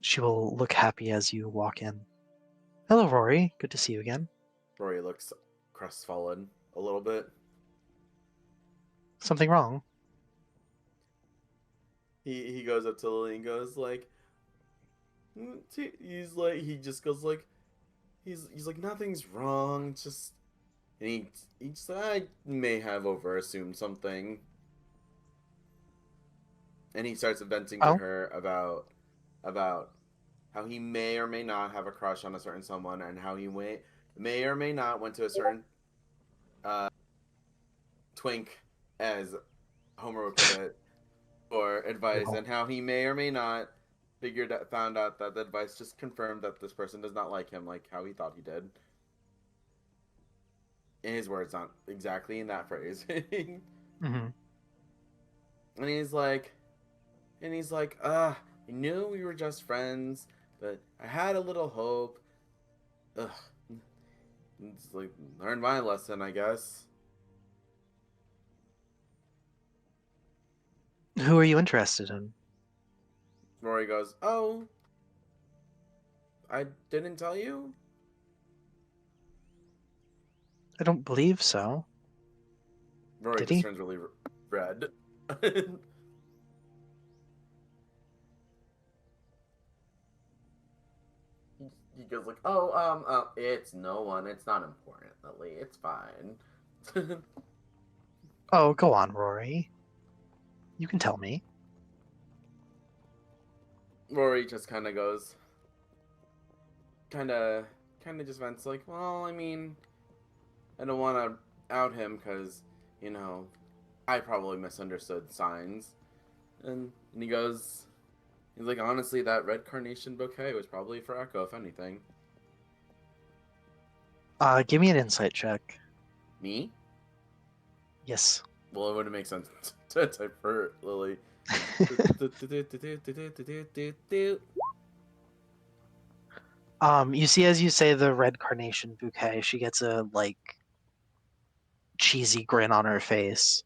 She will look happy as you walk in. Hello, Rory. Good to see you again. Rory looks crestfallen a little bit. Something wrong? He goes up to Lily and goes like, he just goes like, he's like nothing's wrong, just and he just I may have over assumed something, and he starts venting to Oh. her about how he may or may not have a crush on a certain someone, and how he may or may not went to a certain twink, as Homer would put it, for advice, Wow. and how he may or may not found out that the advice just confirmed that this person does not like him like how he thought he did. In his words, not exactly in that phrase. Mm-hmm. And he's like, I knew we were just friends, but I had a little hope. Ugh. It's like, learned my lesson, I guess. Who are you interested in? Rory goes, oh, I didn't tell you? I don't believe so. Rory Did just he? turns really red. He goes like, it's no one. It's not important, Lily. It's fine. Oh, go on, Rory. You can tell me. Rory just kind of goes, kind of just vents like, well, I mean, I don't want to out him because, I probably misunderstood signs. And he goes, he's like, honestly, that red carnation bouquet was probably for Echo, if anything. Give me an insight check. Me? Yes. Well, it wouldn't make sense to type for Lily. You see, as you say the red carnation bouquet, she gets a cheesy grin on her face.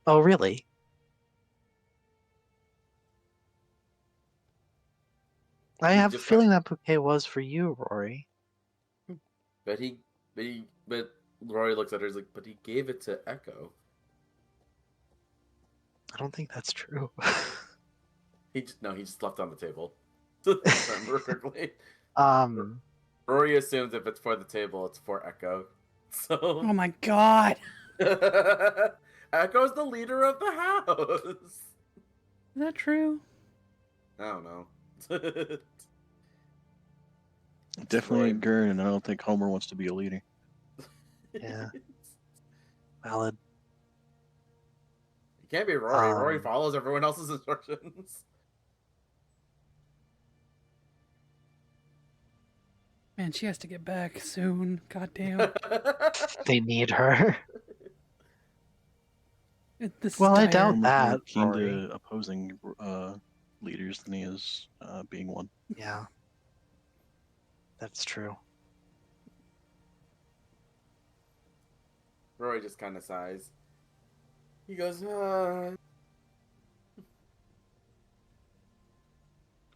Oh, really? I have a just feeling that bouquet was for you, Rory. But Rory looks at her, he's like, but he gave it to Echo. I don't think that's true. He just left it on the table. If I remember correctly. Um, Rory assumes if it's for the table, it's for Echo. So Oh my god. Echo's the leader of the house. Is that true? I don't know. Definitely a Rory. Gurn, and I don't think Homer wants to be a leader. Yeah. Valid. It can't be Rory. Rory Um, follows everyone else's instructions. Man, she has to get back soon. God damn. They need her. This is Well, I dire. doubt Homer's that, more keen Rory. to opposing leaders than he is being one. Yeah. That's true. Rory just kind of sighs. He goes,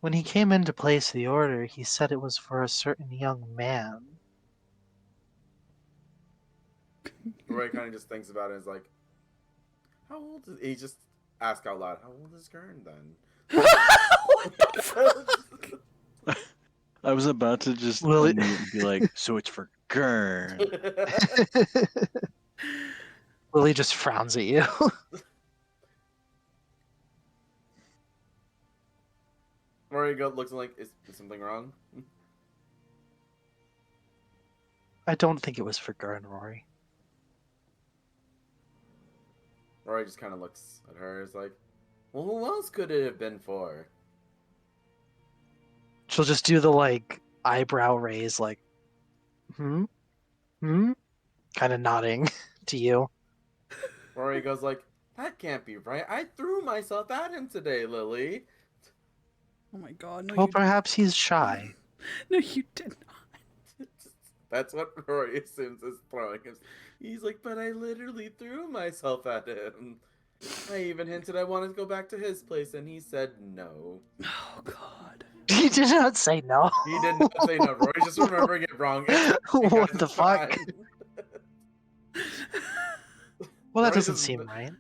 When he came in to place the order, he said it was for a certain young man. Roy kind of just thinks about it and is like, how old is he? Just ask out loud, how old is Gurn then? What the fuck? I was about to just Will it- unmute and be like, so it's for Gurn. Lily just frowns at you. Rory looks like, is something wrong? I don't think it was for Gurn, Rory. Rory just kind of looks at her. Is like, well, who else could it have been for? She'll just do the like eyebrow raise, like, hmm, kind of nodding to you. Rory goes like, that can't be right. I threw myself at him today, Lily. Oh my god, no, Well, you perhaps he's shy. no, you did not. That's what Rory assumes is throwing him. He's like, but I literally threw myself at him. I even hinted I wanted to go back to his place, and he said no. Oh god. He did not say no. He did not say no. Rory's just remembering it wrong. It's fine, guys, What the it's fuck? fine. Well, that Rory's doesn't just seem right.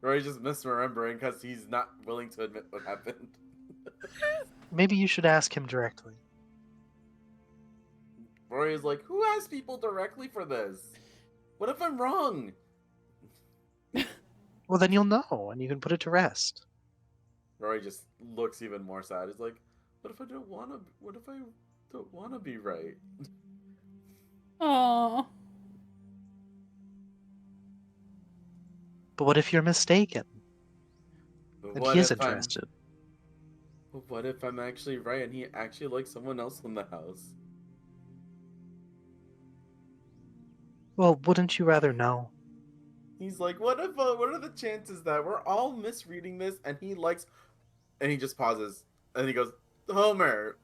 Rory's just misremembering because he's not willing to admit what happened. Maybe you should ask him directly. Rory is like, who asks people directly for this? What if I'm wrong? Well, then you'll know, and you can put it to rest. Rory just looks even more sad. He's like, what if I don't want to? What if I don't want to be right? Aww. But what if you're mistaken? But And what he is if I'm? interested. But what if I'm actually right and he actually likes someone else in the house? Well, wouldn't you rather know? He's like, what if? What are the chances that we're all misreading this and he likes? And he just pauses and he goes, Homer.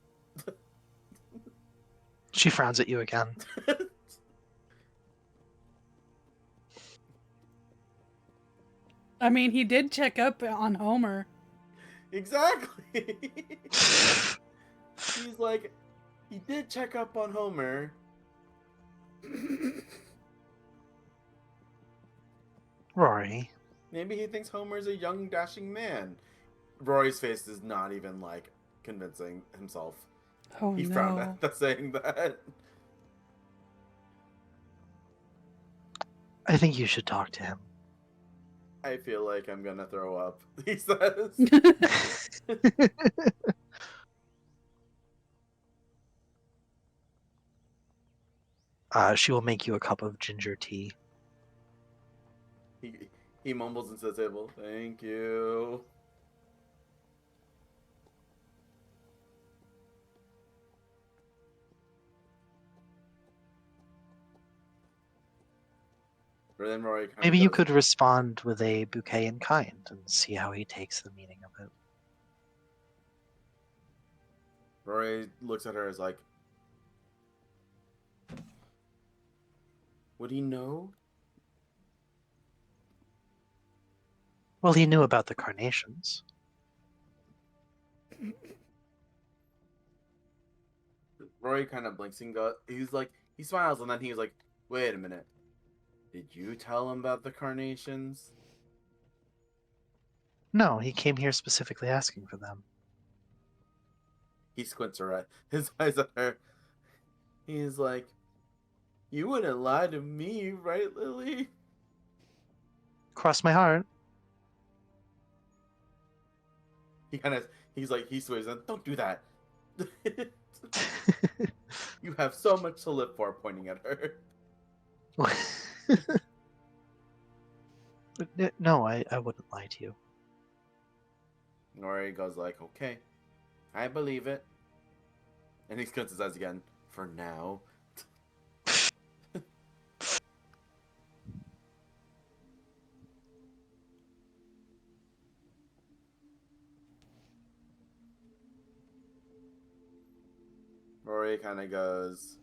She frowns at you again. I mean, he did check up on Homer. Exactly. He's like, he did check up on Homer. Rory. Maybe he thinks Homer's a young, dashing man. Rory's face is not even like convincing himself. Oh He frowned no. at saying that. I think you should talk to him. I feel like I'm gonna throw up, he says. She will make you a cup of ginger tea. He mumbles into the table, thank you. But then Rory kind Maybe of you goes, could respond with a bouquet in kind and see how he takes the meaning of it. Rory looks at her as like, would he know? Well, he knew about the carnations. Rory kind of blinks and goes, he's like, he smiles and then he's like, wait a minute. Did you tell him about the carnations? No, he came here specifically asking for them. He squints his eyes at her. He's like, you wouldn't lie to me, right, Lily? Cross my heart. He's like, he swears, and don't do that. You have so much to live for, pointing at her. No, I wouldn't lie to you. Nori goes like, okay, I believe it. And he squints his eyes again, for now. Rory kind of goes.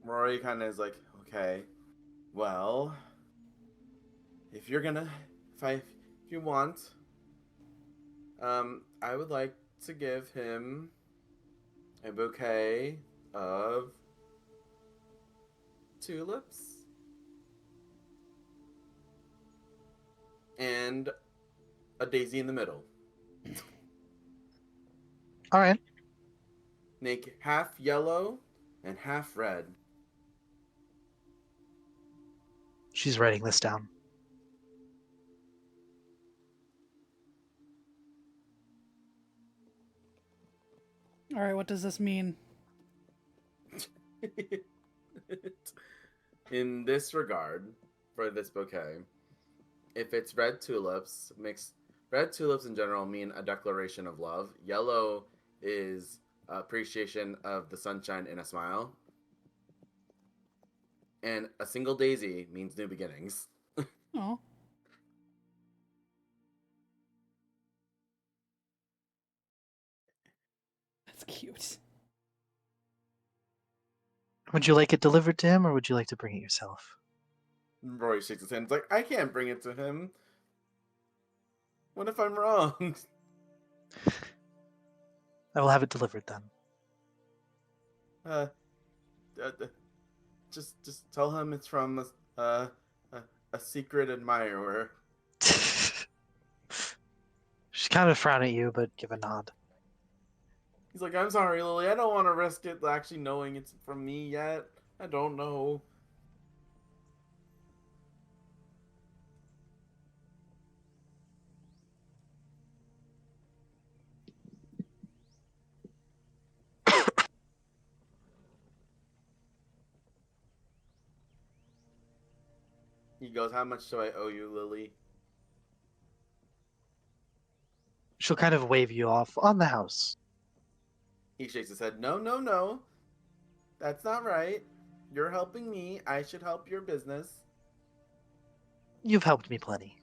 Rory kind of is like, okay, well, if you're gonna, if you want, I would like to give him a bouquet of tulips and a daisy in the middle. All right. make half yellow and half red. She's writing this down. All right, what does this mean? In this regard, for this bouquet, if it's red tulips, red tulips in general mean a declaration of love. Yellow is appreciation of the sunshine in a smile. And a single daisy means new beginnings. Oh. That's cute. Would you like it delivered to him, or would you like to bring it yourself? Roy shakes his hand. He's like, I can't bring it to him. What if I'm wrong? I will have it delivered then. Uh, just tell him it's from a secret admirer. She's kind of frown at you, but give a nod. He's like, I'm sorry, Lily. I don't want to risk it actually knowing it's from me yet. I don't know. He goes, how much do I owe you, Lily? She'll kind of wave you off on the house. He shakes his head. No, no, no. That's not right. You're helping me. I should help your business. You've helped me plenty.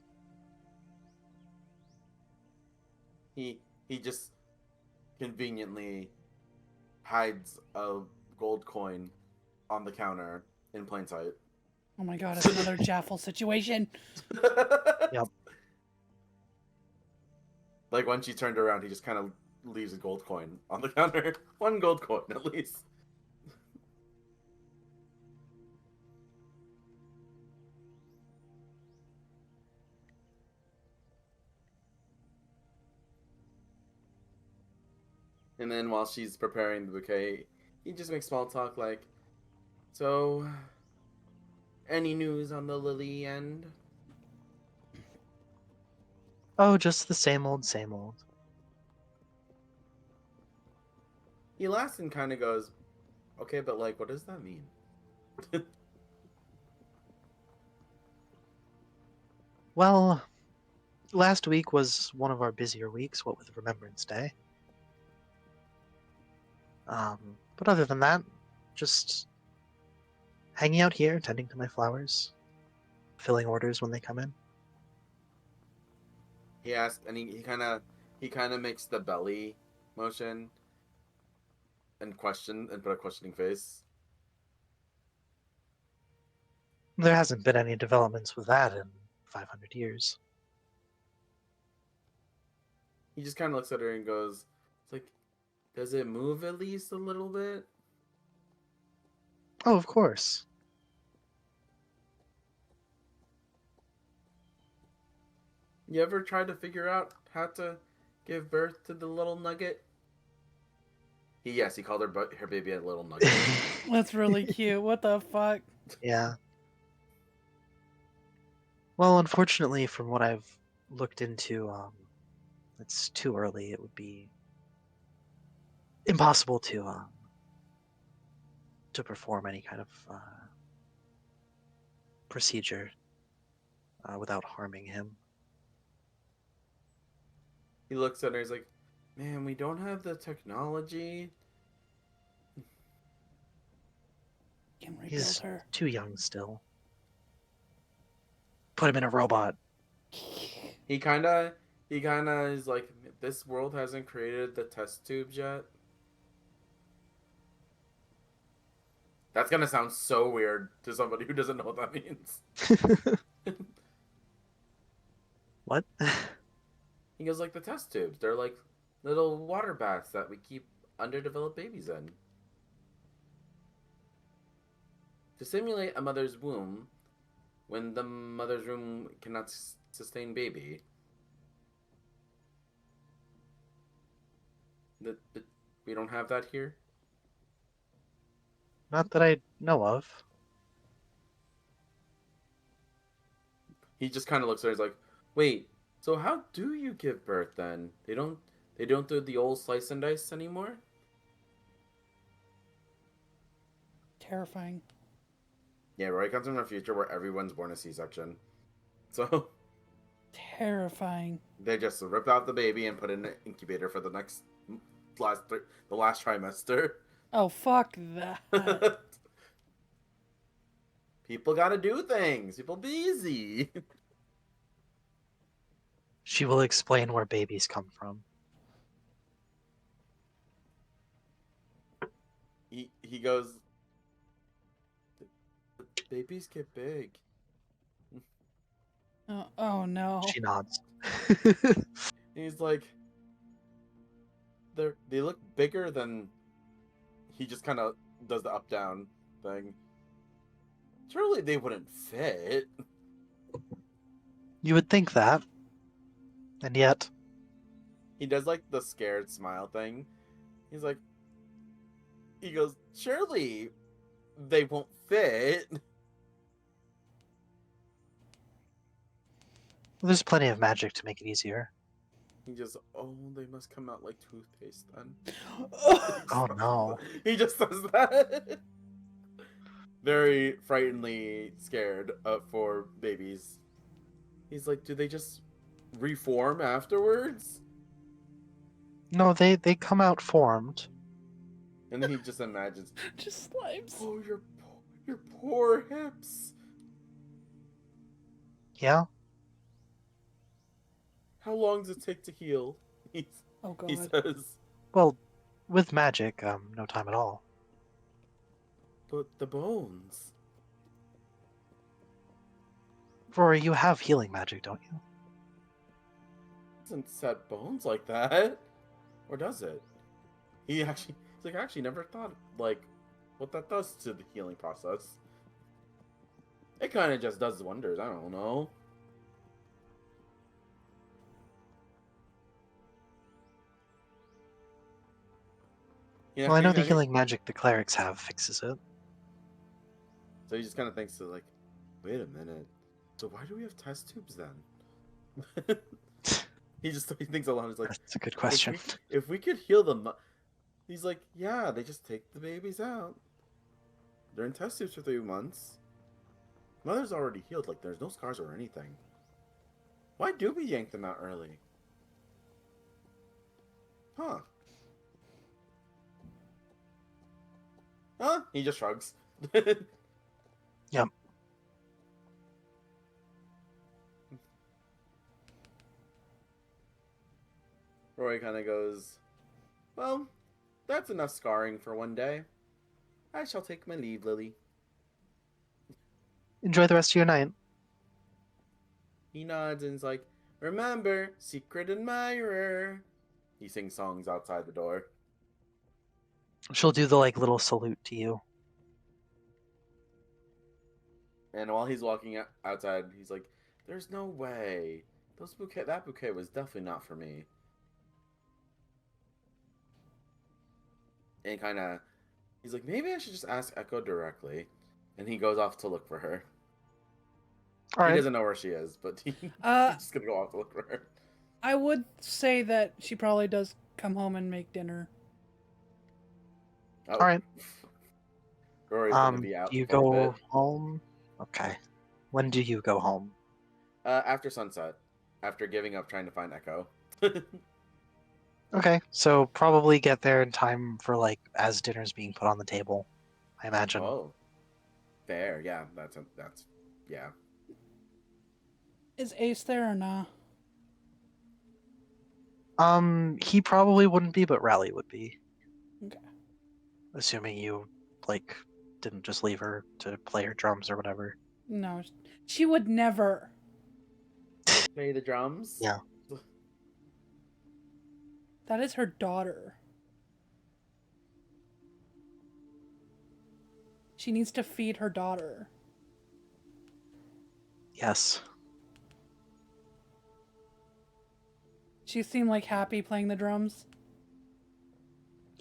He just conveniently hides a gold coin on the counter in plain sight. Oh my god, it's another Jaffel situation. Yep. Like when she turned around, he just kind of leaves a gold coin on the counter. One gold coin at least. And then while she's preparing the bouquet, he just makes small talk like, so, any news on the Lily end? Oh, just the same old, same old. He laughs and kind of goes, okay, but like, what does that mean? Well, last week was one of our busier weeks, what with Remembrance Day. But other than that, just hanging out here, tending to my flowers, filling orders when they come in. He asks, and he kind of makes the belly motion and put a questioning face. There hasn't been any developments with that in 500 years. He just kind of looks at her and goes, it's like, does it move at least a little bit? Oh, of course. You ever tried to figure out how to give birth to the little nugget? He called her baby a little nugget. That's really cute. What the fuck? Yeah. Well, unfortunately, from what I've looked into, it's too early. It would be impossible to perform any kind of procedure without harming him. He looks at her, he's like, man, we don't have the technology. Can rebuild He's her. too young still. Put him in a robot. He kinda is like, this world hasn't created the test tubes yet. That's gonna sound so weird to somebody who doesn't know what that means. What? He goes, like, the test tubes. They're like little water baths that we keep underdeveloped babies in. To simulate a mother's womb when the mother's womb cannot sustain baby. We don't have that here. Not that I know of. He just kind of looks at her. He's like, "Wait, so how do you give birth then? They don't do the old slice and dice anymore." Terrifying. Yeah, Roy comes from a future where everyone's born a C-section, so Terrifying. they just rip out the baby and put it in an incubator for the last trimester. Oh, fuck that. People gotta do things. People be easy. She will explain where babies come from. He goes, babies get big. Oh no. She nods. And he's like, they look bigger than. He just kind of does the up down thing. Surely they wouldn't fit. You would think that. And yet, He does like the scared smile thing. He's like, he goes, surely they won't fit. there's plenty of magic to make it easier. He just, oh, they must come out like toothpaste then. Oh no. He just does that. Very frighteningly scared for babies. He's like, do they just reform afterwards? No, they come out formed. And then he just imagines, Just slimes. oh, your poor hips. Yeah? How long does it take to heal? Oh god. He says, Well, with magic, no time at all. but the bones. Rory, you have healing magic, don't you? Doesn't set bones like that. Or does it? He's like, I actually never thought, like, what that does to the healing process. It kind of just does wonders. I don't know. Yeah, Well, I know the healing magic the clerics have fixes it. So he just kind of thinks, like, wait a minute. So why do we have test tubes then? he thinks a lot. He's like, That's a good question. If we could heal them, he's like, yeah, they just take the babies out. They're in test tubes for 3 months. Mother's already healed. Like, there's no scars or anything. Why do we yank them out early? Huh? Huh? He just shrugs. Yep. Roy kind of goes, well, that's enough scarring for one day. I shall take my leave, Lily. Enjoy the rest of your night. He nods and is like, remember, secret admirer. He sings songs outside the door. She'll do the little salute to you. And while he's walking outside, he's like, there's no way. That bouquet was definitely not for me. And he's like, maybe I should just ask Echo directly. And he goes off to look for her. All He right. doesn't know where she is, but he's just gonna go off to look for her. I would say that she probably does come home and make dinner. Oh. All right. Rory's gonna be out Do you for a go bit. home? Okay. When do you go home? After sunset. After giving up trying to find Echo. Okay, so probably get there in time for as dinner's being put on the table, I imagine. Oh. Fair, yeah. That's yeah. Is Ace there or nah? He probably wouldn't be, but Rally would be. Okay. Assuming you didn't just leave her to play her drums or whatever. No, she would never. Play the drums? Yeah. That is her daughter. She needs to feed her daughter. Yes. She seemed happy playing the drums.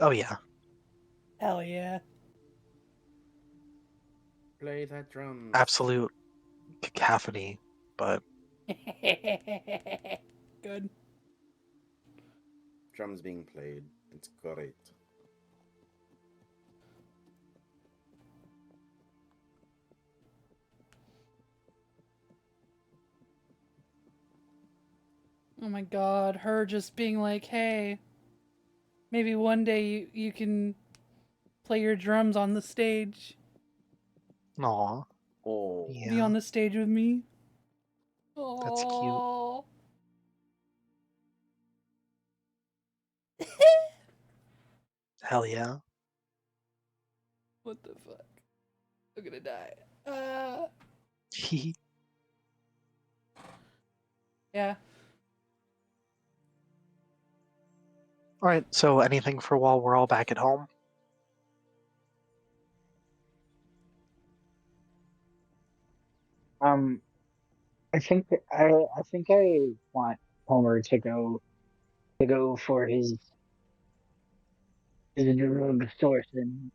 Oh yeah. Hell yeah. Play that drums. absolute cacophony, but Good. Drums being played. It's great. Oh my god, her just being like, hey, maybe one day you can play your drums on the stage. aw, Oh. Be on yeah, the stage with me. that's cute. Oh. Hell yeah. What the fuck? I'm gonna die. Yeah. All right, so anything for while we're all back at home? I think I want Homer to go for his drug source and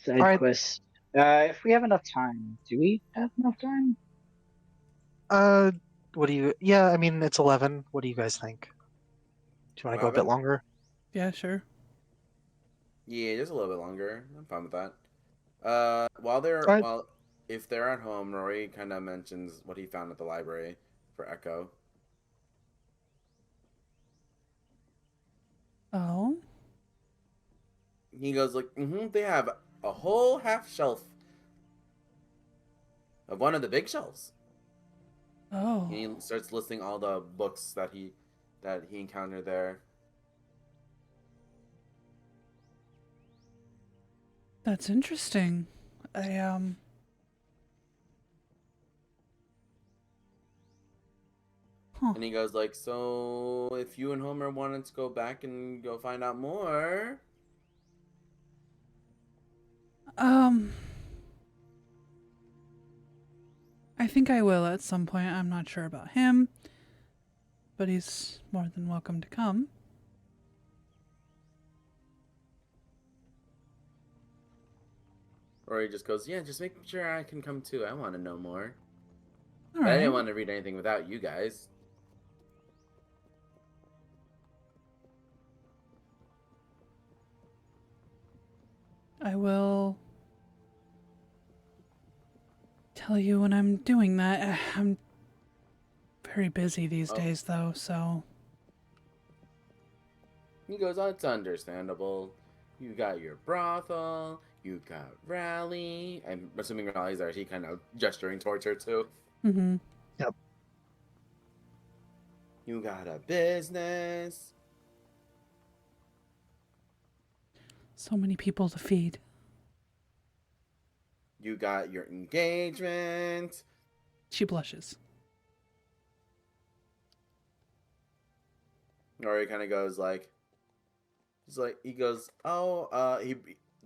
All side right, quest. If we have enough time, do we have enough time? uh, what do you? Yeah, I mean it's 11. What do you guys think? Do you want to go a bit 11? longer? Yeah, sure. Yeah, just a little bit longer. I'm fine with that. All right, If they're at home, Rory kind of mentions what he found at the library for Echo. Oh. He goes like, they have a whole half shelf of one of the big shelves. Oh. And he starts listing all the books that he encountered there. That's interesting. I Huh. And he goes like, so if you and Homer wanted to go back and go find out more, Um I think I will at some point. I'm not sure about him, but he's more than welcome to come. Rory just goes, yeah, just make sure I can come too. I want to know more. All But I right. didn't want to read anything without you guys. I will tell you when I'm doing that. I'm very busy these Oh. days though, so He goes, oh, it's understandable. You got your brothel. You got Rally. I'm assuming Rally's there. He kind of gesturing towards her too. mhm. yep. You got a business. So many people to feed. You got your engagement. She blushes. Or he kind of goes like, he goes, oh,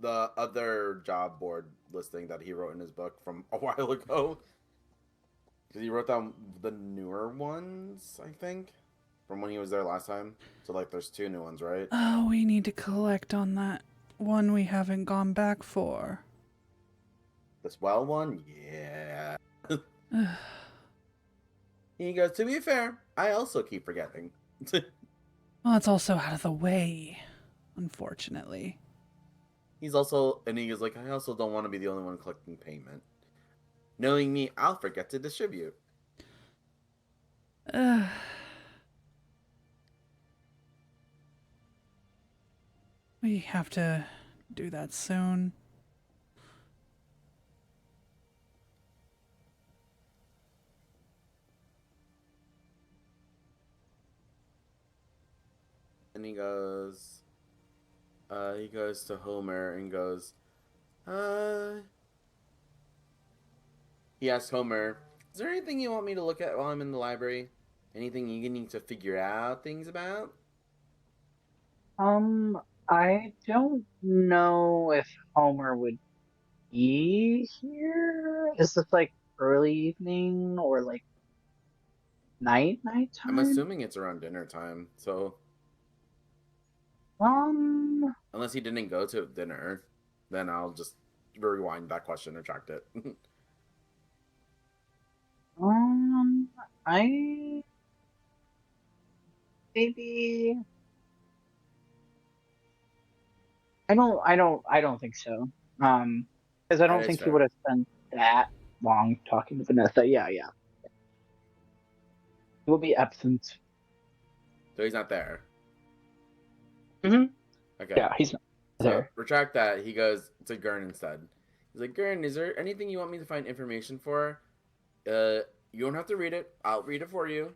the other job board listing that he wrote in his book from a while ago. Because he wrote down the newer ones, I think, from when he was there last time. So like, there's 2 new ones, right? Oh, we need to collect on that one we haven't gone back for. The swell one, yeah. He goes, to be fair, I also keep forgetting. Well, it's also out of the way, unfortunately. He goes like, I also don't want to be the only one collecting payment. Knowing me, I'll forget to distribute. We have to do that soon. And he goes to Homer and goes, uh, he asks Homer, is there anything you want me to look at while I'm in the library? Anything you need to figure out things about? I don't know if Homer would be here. Is this like early evening or like I'm nighttime? assuming it's around dinner time, so Um, unless he didn't go to dinner, then I'll just rewind that question, retract it. I maybe I don't think so. Because I That don't is think he fair. would have spent that long talking to Vanessa. Yeah, yeah. He will be absent. So he's not there. Hmm. Okay. Yeah, he's not So there. retract that. He goes to Gurn instead. He's like, Gurn, is there anything you want me to find information for? You don't have to read it. I'll read it for you.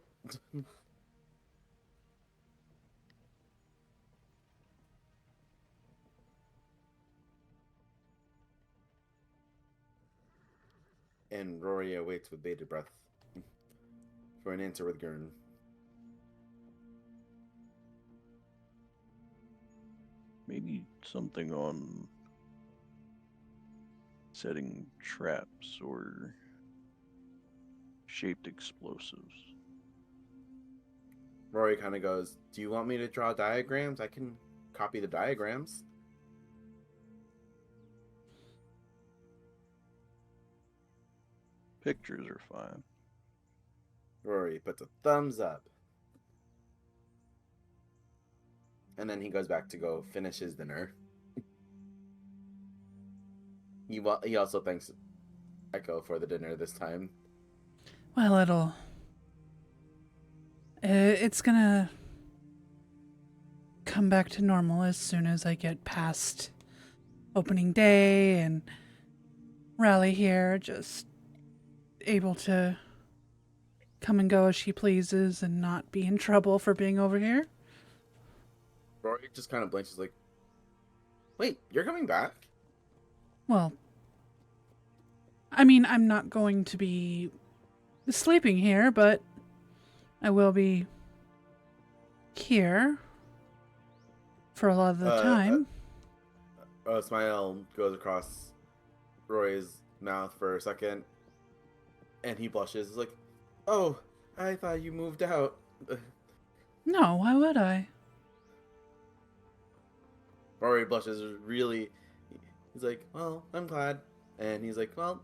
And Rory awaits with bated breath for an answer with Gurn. Maybe something on setting traps or shaped explosives. Rory kind of goes, do you want me to draw diagrams? I can copy the diagrams. Pictures are fine. Rory puts a thumbs up. And then he goes back to go finish his dinner. He also thanks Echo for the dinner this time. Well, it's gonna come back to normal as soon as I get past opening day and Rally here, just able to come and go as she pleases and not be in trouble for being over here. Rory just kind of blinks. He's like, wait, you're coming back? Well, I mean, I'm not going to be sleeping here, but I will be here for a lot of the time. A smile goes across Rory's mouth for a second, and he blushes. He's like, oh, I thought you moved out. No, why would I? Rory blushes really. He's like, well, I'm glad. And he's like, well,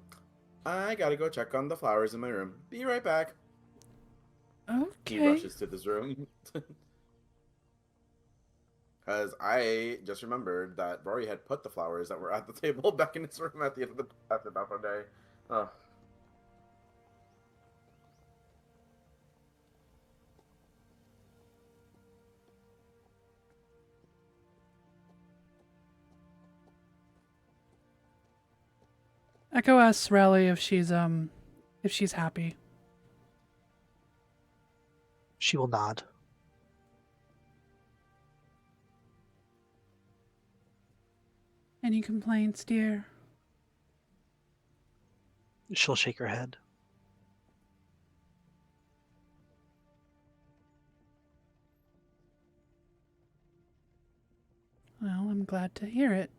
I gotta go check on the flowers in my room. Be right back. He Okay. rushes to this room. Because I just remembered that Rory had put the flowers that were at the table back in his room at the end of the after that one day. Oh. Echo asks Rally if she's happy. She will nod. Any complaints, dear? She'll shake her head. Well, I'm glad to hear it.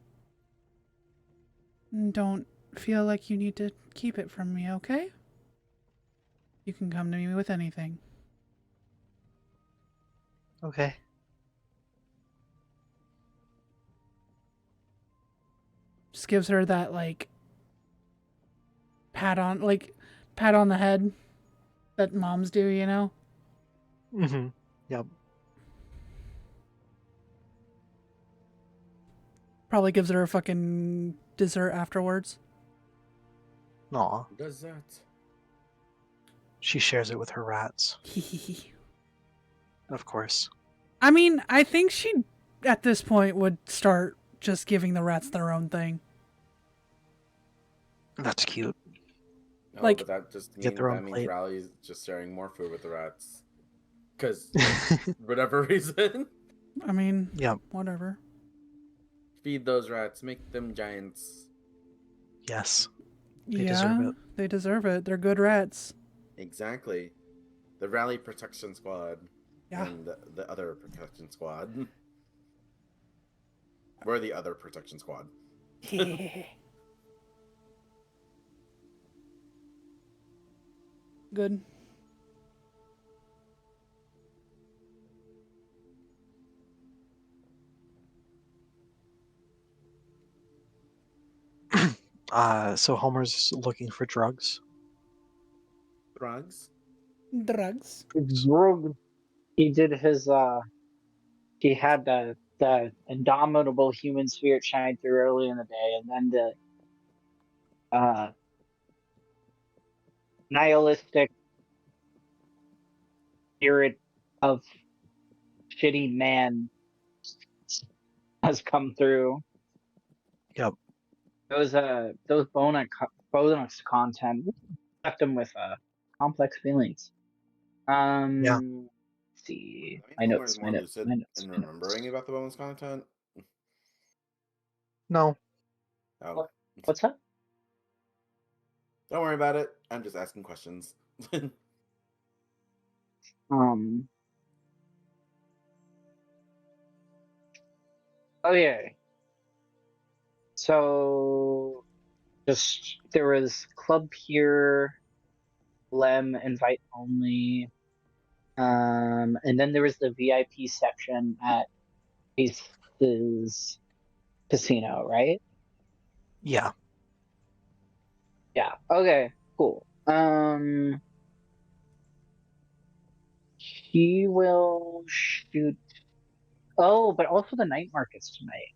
And don't feel like you need to keep it from me, okay? You can come to me with anything. Okay. Just gives her that pat on the head that moms do, you know? Mm-hmm. Yep. Probably gives her a fucking dessert afterwards. Aw. Who does that? She shares it with her rats, Hehehe. of course. I mean, I think she, at this point, would start just giving the rats their own thing. That's cute. No, Like- but that just Get means their that own means plate. Rally's just sharing more food with the rats. Because whatever reason, I mean, Yep. whatever. feed those rats, make them giants. Yes. They deserve it. They deserve it. They're good rats. Exactly. The Rally Protection Squad Yeah. and the other protection squad. We're the other protection squad. Good. So Homer's looking for drugs. Drugs. Drugs. Drug. He did his he had the indomitable human spirit shine through early in the day, and then the uh nihilistic spirit of shitty man has come through. Yep. Those bonus content left him with complex feelings. Yeah. Let's see. I mean, My Homer is notes, my more notes, lucid my notes, in my notes. remembering about the bonus content. No. Oh, What's up? don't worry about it. I'm just asking questions. Um. Okay. So just there was club here, Lem invite only. And then there was the VIP section at Ace's casino, right? Yeah. Yeah. Okay. Cool. He will shoot. Oh, but also the night markets tonight.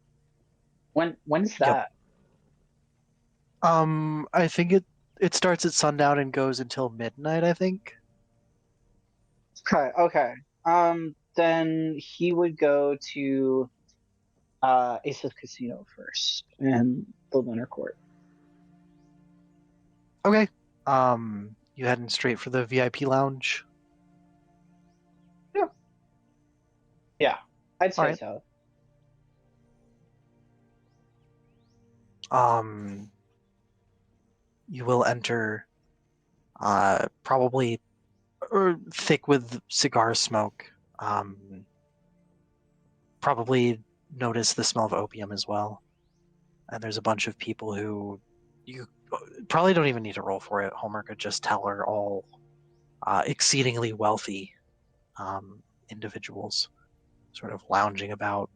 When's Yep. that? I think it starts at sundown and goes until midnight, I think. Okay. Okay. Then he would go to Ace's casino first and the Lunar Court. Okay. You heading straight for the VIP lounge? Yeah. Yeah. I'd All say right. so. Um, you will enter probably thick with cigar smoke. Probably notice the smell of opium as well. And there's a bunch of people who you probably don't even need to roll for it. Homer could just tell are all exceedingly wealthy individuals, sort of lounging about.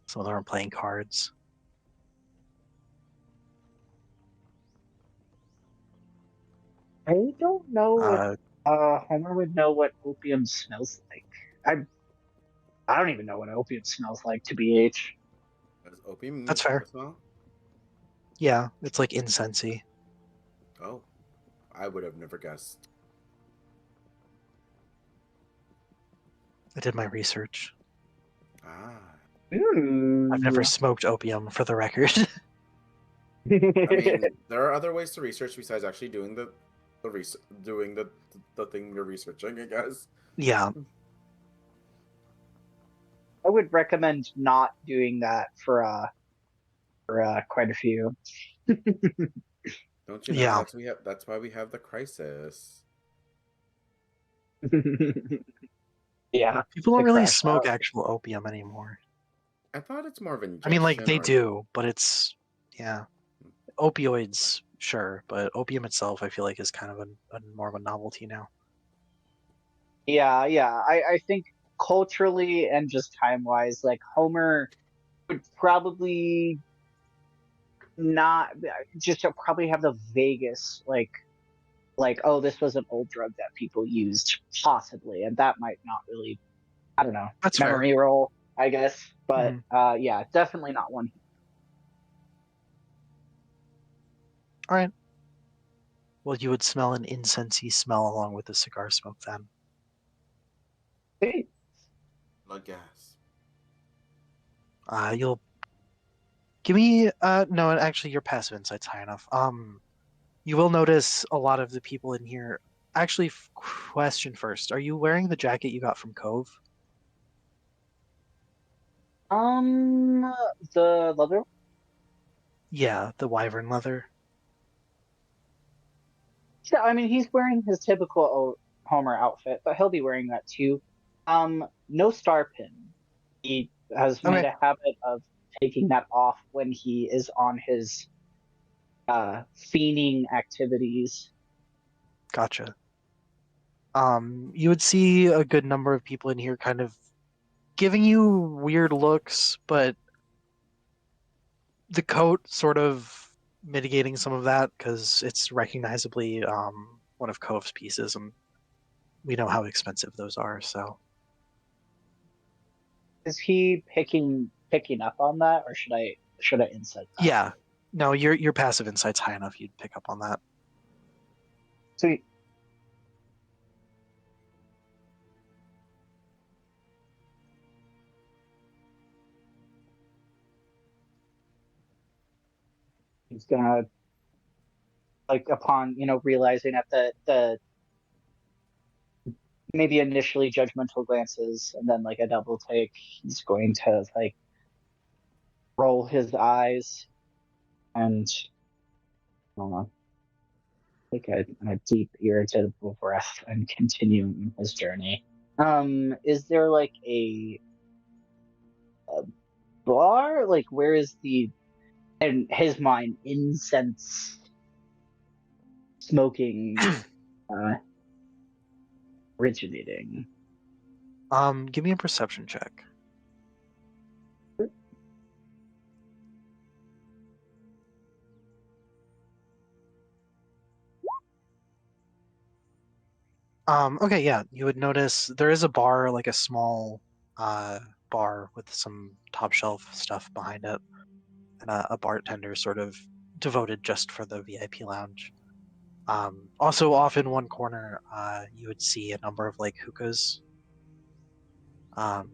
Some of them are playing cards. I don't know what Uh, Homer would know what opium smells like. I don't even know what opium smells like, to BH. Does opium that's have fair. a smell? Yeah, it's like incensey. Oh, I would have never guessed. I did my research. Ah, I've never Ooh. smoked opium, for the record. I mean, there are other ways to research besides actually doing doing the thing you're researching. I guess. Yeah, I would recommend not doing that for quite a few. Don't you know yeah. That's why we have the crisis. Yeah, People to don't really crash smoke out. actual opium anymore. I thought it's more of I mean, like ingestion they or. do, but it's yeah. Opioids, sure, but opium itself, I feel like, is kind of a more of a novelty now. Yeah, yeah. I think culturally and just time wise, like Homer would probably not just probably have the vaguest like oh this was an old drug that people used possibly, and that might not really, I don't know, That's fair. memory roll, I guess. But Mhm. yeah, definitely not one. All right. Well, you would smell an incensey smell along with the cigar smoke then. Hey, Blood gas. You'll give me no, actually your passive insight's high enough. You will notice a lot of the people in here. Actually, question first: are you wearing the jacket you got from Cove? um the leather. Yeah, the wyvern leather. Yeah, I mean he's wearing his typical Homer outfit, but he'll be wearing that too. No star pin. He has made Okay, a habit of taking that off when he is on his fiending activities. gotcha. You would see a good number of people in here, kind of giving you weird looks, but the coat sort of mitigating some of that because it's recognizably one of Cove's pieces, and we know how expensive those are. So Is he picking up on that, or should I insight that? yeah, no, your passive insight's high enough. You'd pick up on that. Sweet. He's gonna, like, upon realizing at the maybe initially judgmental glances and then like a double take, he's going to like roll his eyes and take a deep irritable breath and continue his journey. Is there like a bar? Like, where is the, in his mind, incense smoking uh originating? Give me a perception check. Okay, yeah, you would notice there is a bar, like a small bar with some top shelf stuff behind it, and a bartender sort of devoted just for the VIP lounge. Also, off in one corner, you would see a number of like hookahs, um,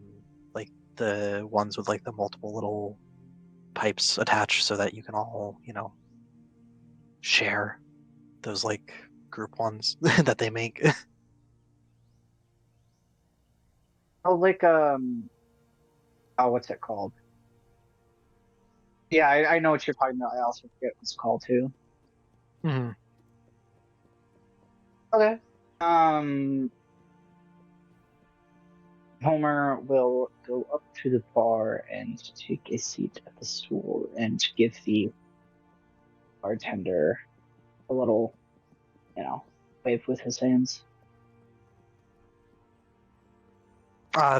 like the ones with like the multiple little pipes attached, so that you can all, share those like group ones that they make. Oh, like oh, what's it called? Yeah, I know what you're talking about. I also forget what it's called too. Mhm. Okay. Um, Homer will go up to the bar and take a seat at the stool and give the bartender a little, wave with his hands.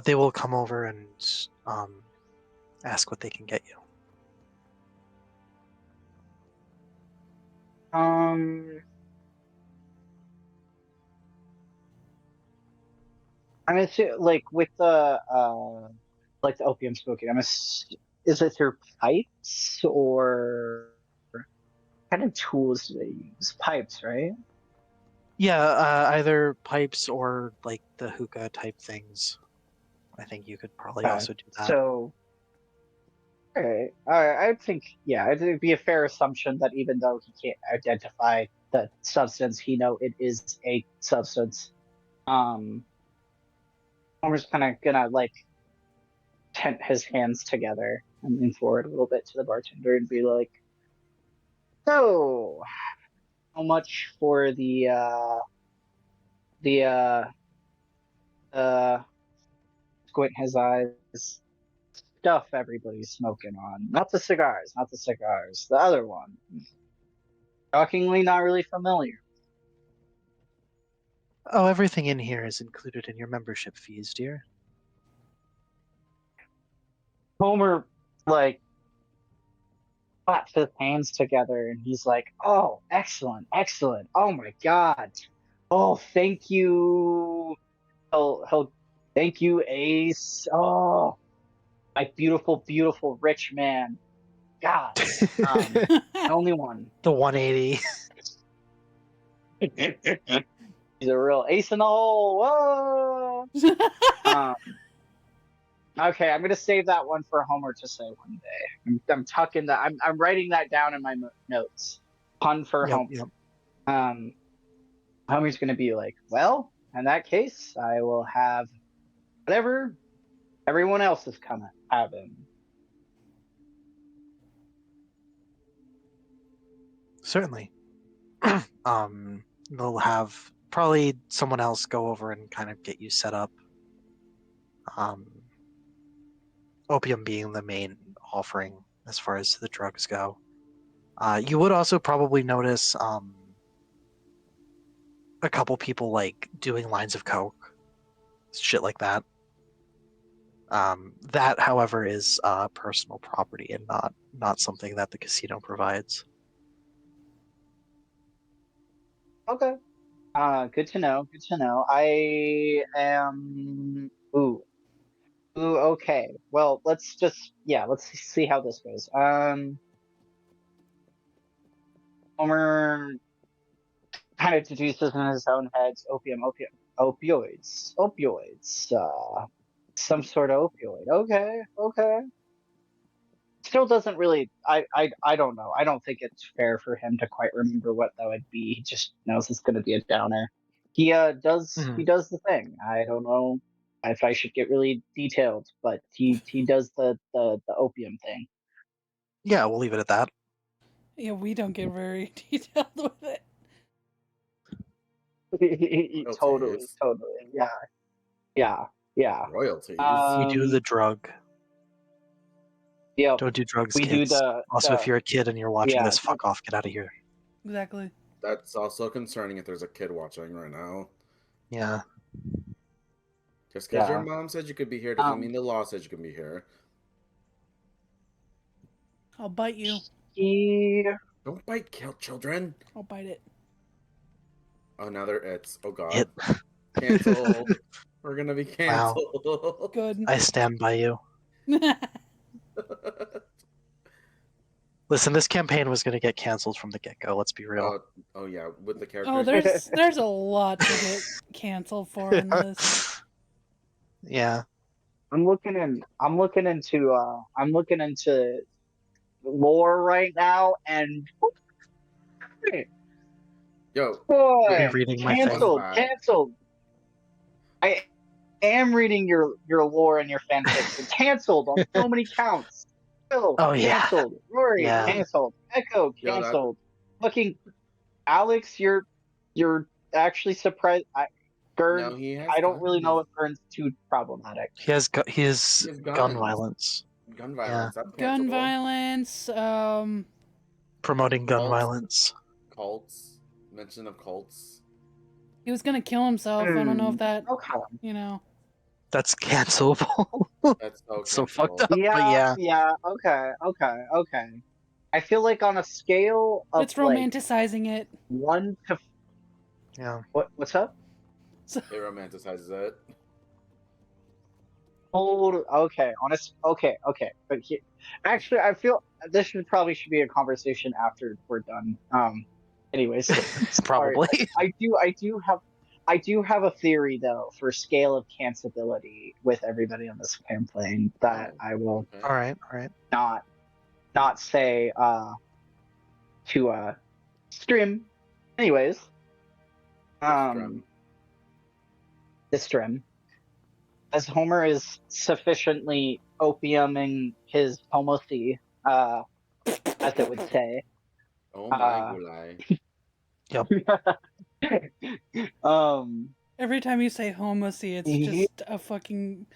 They will come over and ask what they can get you. Um, I'm assuming, like, with the like the opium smoking. Is it through pipes or what kind of tools do they use? Pipes, right? Yeah, either pipes or like the hookah type things. I think you could probably Okay. also do that. So, okay, I think, yeah, it'd be a fair assumption that even though he can't identify the substance, he know it is a substance. Um, Homer's kind of gonna like tent his hands together and lean forward a little bit to the bartender and be like, "So, how much for the squint his eyes stuff everybody's smoking on? Not the cigars, not the cigars, the other one. Shockingly, not really familiar." Oh, everything in here is included in your membership fees, dear. Homer like claps his hands together and he's like, "Oh, excellent, excellent. Oh my God. Oh, thank you. He'll thank you, Ace. Oh, my beautiful, beautiful rich man. God. Um, only one." The 180. He's a real ace in the hole. Whoa. Um, okay, I'm gonna save that one for Homer to say one day. I'm tucking that. I'm writing that down in my notes. Pun for Yep, Homer. yep. Um, Homer's gonna be like, "Well, in that case, I will have whatever everyone else is coming having." Certainly. They'll have probably someone else go over and kind of get you set up. Um, opium being the main offering as far as the drugs go. You would also probably notice a couple people like doing lines of coke, shit like that. That, however, is personal property and not something that the casino provides. Okay. Good to know. Good to know. I am. Ooh. Okay. Well, let's see how this goes. Homer kind of deduces in his own head, opioids. Some sort of opioid. Okay. Okay. Still doesn't really. I don't know. I don't think it's fair for him to quite remember what that would be. He just knows it's going to be a downer. Mhm. He does the thing. I don't know if I should get really detailed, but he does the opium thing. Yeah, we'll leave it at that. Yeah, we don't get very detailed with it. Totally, Royalties. totally. Yeah, yeah, yeah. Royalties. You do the Um, drug. yep. Don't do drugs, We do kids. the Also, if the you're a kid and you're watching yeah. this, fuck off. Get out of here. Exactly. That's also concerning if there's a kid watching right now. Yeah. Just because your Yeah. mom said you could be here doesn't Um, mean the law says you can be here. I'll bite you. he Don't bite kill children. I'll bite it. Oh, now they're it's. Oh Hit. god. Canceled. We're gonna be Wow. canceled. Good. I stand by you. Listen, this campaign was going to get canceled from the get-go. Let's be real. Oh yeah, with the Oh, characters. there's a lot to get canceled for in this. Yeah. I'm looking into lore right now, and Yo, Are you boy, reading my fun thing? fact. canceled. I am reading your lore and your fan fiction. Canceled on so many counts. Phil, Oh yeah. canceled. Rory, Yeah. canceled. Echo, Yo, that canceled. Fucking Alex, you're actually surprised. no, Gern, he has I don't really know guns. if Gern's too problematic. He has He has gun guns. violence. Gun Yeah. violence. That's Gun cancelable. violence. Promoting gun Cults. violence. Cults. Mention of cults. He was gonna kill himself. I don't know if that. Okay. You know. That's cancelable. That's so So fucked cancelable. up. But yeah. Yeah. Okay. I feel like on a scale of It's like romanticizing it. 1 to Yeah. what's up? So, It romanticizes it. Hold. Okay. Honest. Okay. But actually, I feel this should be a conversation after we're done. Anyways, sorry. Probably. I do have a theory though for scale of cancelability with everybody on this campaign that Oh, I will okay. All right. All right. not say to stream. Anyways, Which drum? this stream, as Homer is sufficiently opiuming his homocy, as it would say. Oh my gulai. Yep. um, every time you say homocy, it's he, just a fucking.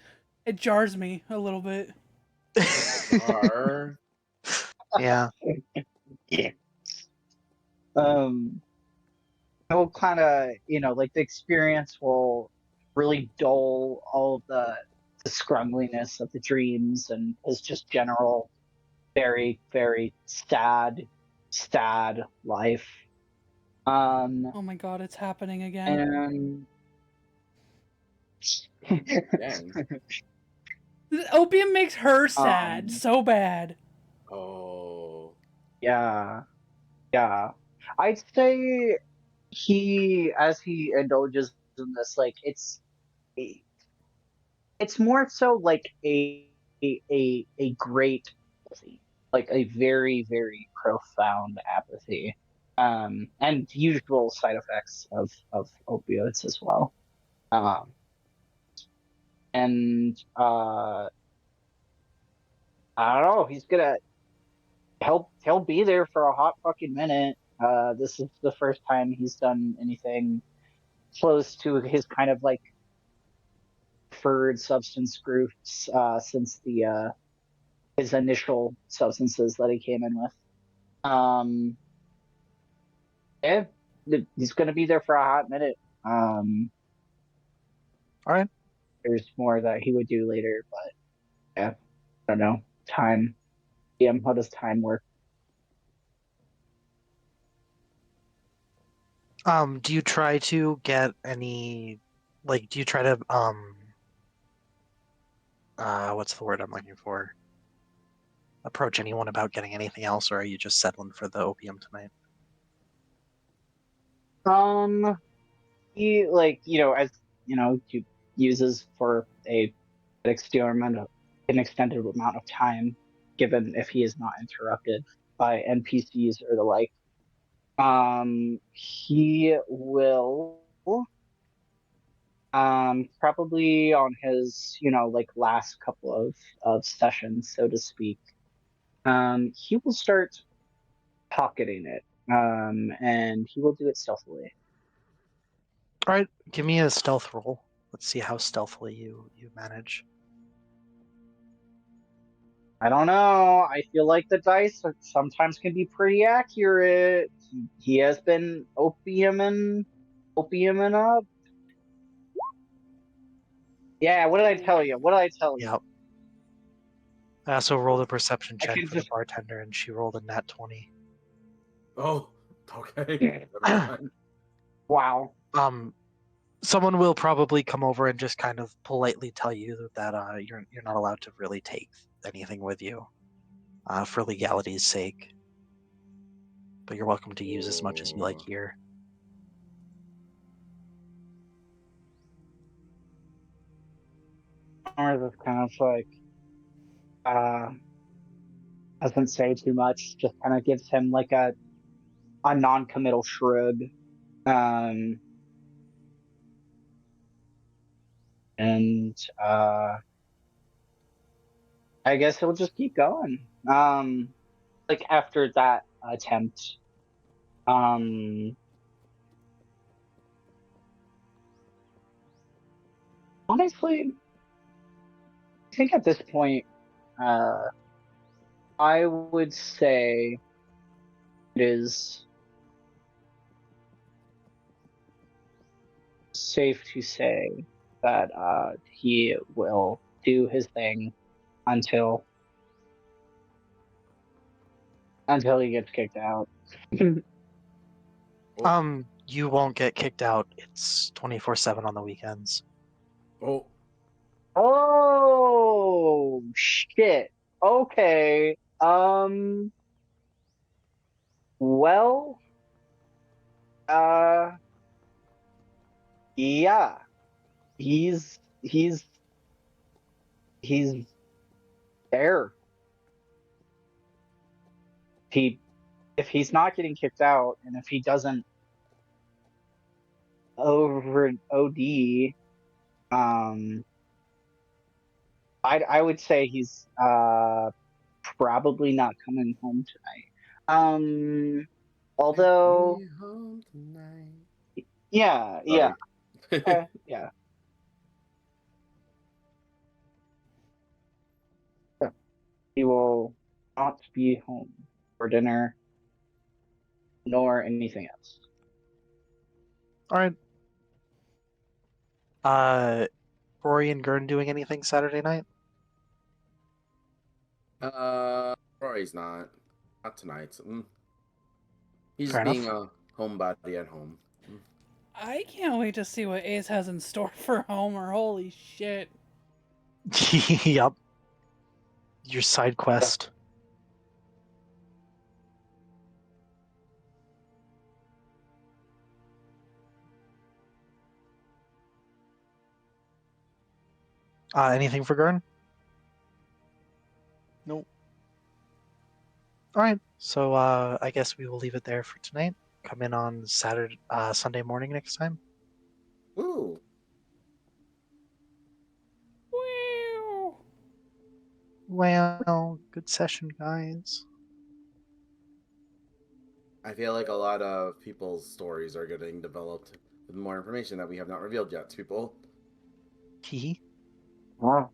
It jars me a little bit. Are Yeah. yeah. He'll kind of, like the experience will really dull all of the scrumbliness of the dreams and his just general very, very sad life. Oh my god, it's happening again. And Dang. Opium makes her sad um, so bad. Oh. yeah, yeah. I'd say as he indulges in this, like it's more so like a great apathy, like a very, very profound apathy, and usual side effects of opioids as well. Um, and I don't know, he's gonna he'll be there for a hot fucking minute. This is the first time he's done anything close to his kind of like preferred substance groups since the his initial substances that he came in with. Um, yeah, he's gonna be there for a hot minute. Um, All right. there's more that he would do later, but yeah, I don't know. Time. Yeah, how does time work? Do you try to get any, like, do you try to, what's the word I'm looking for? Approach anyone about getting anything else, or are you just settling for the opium tonight? Um, he like as he uses for an extended amount of time, given if he is not interrupted by NPCs or the like. He will probably on his like last couple of sessions, so to speak. He will start pocketing it. And he will do it stealthily. All right, give me a stealth roll. Let's see how stealthily you manage. I don't know. I feel like the dice sometimes can be pretty accurate. He has been opiuming up. Yeah, what did I tell you? What did I tell you? Yep. I also rolled a perception I check can for the just bartender, and she rolled a nat 20. Oh, okay. Never mind. wow. Someone will probably come over and just kind of politely tell you that you're not allowed to really take anything with you, for legality's sake. But you're welcome to use as much as you like Oh. here. Or just kind of like uh doesn't say too much, just kind of gives him like a non-committal shrug. Um and I guess he'll just keep going. Like after that attempt, um honestly, I think at this point, uh I would say it is safe to say that he will do his thing until he gets kicked out. Oh. You won't get kicked out. It's 24/7 on the weekends. Oh. Oh shit. Okay. Well, uh yeah. He's there. He if he's not getting kicked out and if he doesn't over OD, um I would say he's probably not coming home tonight. Take Although me home tonight. yeah, Sorry. yeah. He will not be home for dinner nor anything else. All right. Rory and Gurn doing anything Saturday night? Rory's not tonight. He's Fair just being enough. a homebody at home. I can't wait to see what Ace has in store for Homer. Holy shit. Yep. Your side quest. Anything for Gurn? Nope. All right. So I guess we will leave it there for tonight. Come in on Sunday morning next time. Ooh. Wow. Well, good session, guys. I feel like a lot of people's stories are getting developed with more information that we have not revealed yet to people. Hee. Wow.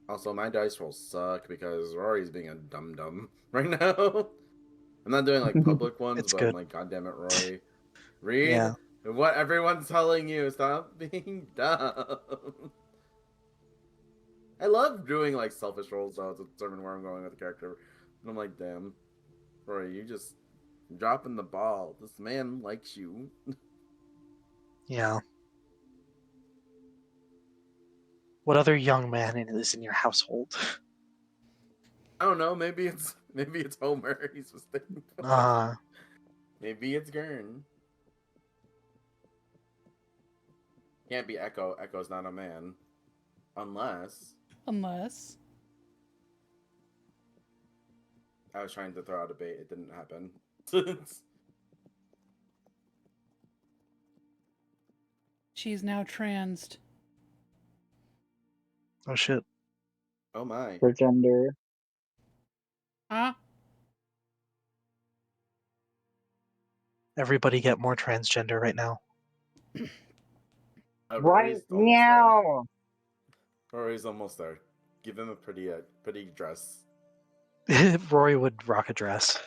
Also, my dice rolls suck because Rory's being a dum dum right now. I'm not doing like public ones, It's but I'm good. like, God damn it, Rory. Read Yeah. what everyone's telling you. Stop being dumb. I love doing like selfish rolls though to determine where I'm going with the character. And I'm like, damn, Rory, you just dropping the ball. This man likes you. Yeah. What other young man is in your household? I don't know. Maybe it's Homer. He's mistaken. Ah, Maybe it's Gurn. Can't be Echo. Echo's not a man, unless Unless. I was trying to throw out a bait. It didn't happen. She's now transed. oh shit. Oh my. For gender. Huh? Everybody get more transgender right now. Right Rory's almost there. now. Rory's almost there. Give him a pretty dress. Rory would rock a dress.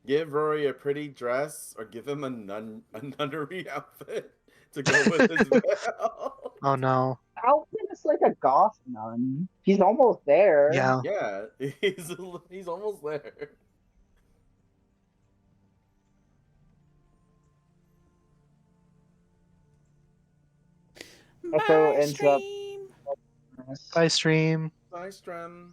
Give Rory a pretty dress, or give him a nunnery outfit to go with his veil. Oh no. Outfit is like a goth nun. He's almost there. Yeah. Yeah, he's almost there. Echo My ends up. stream. Bye, stream. Bye, Strem.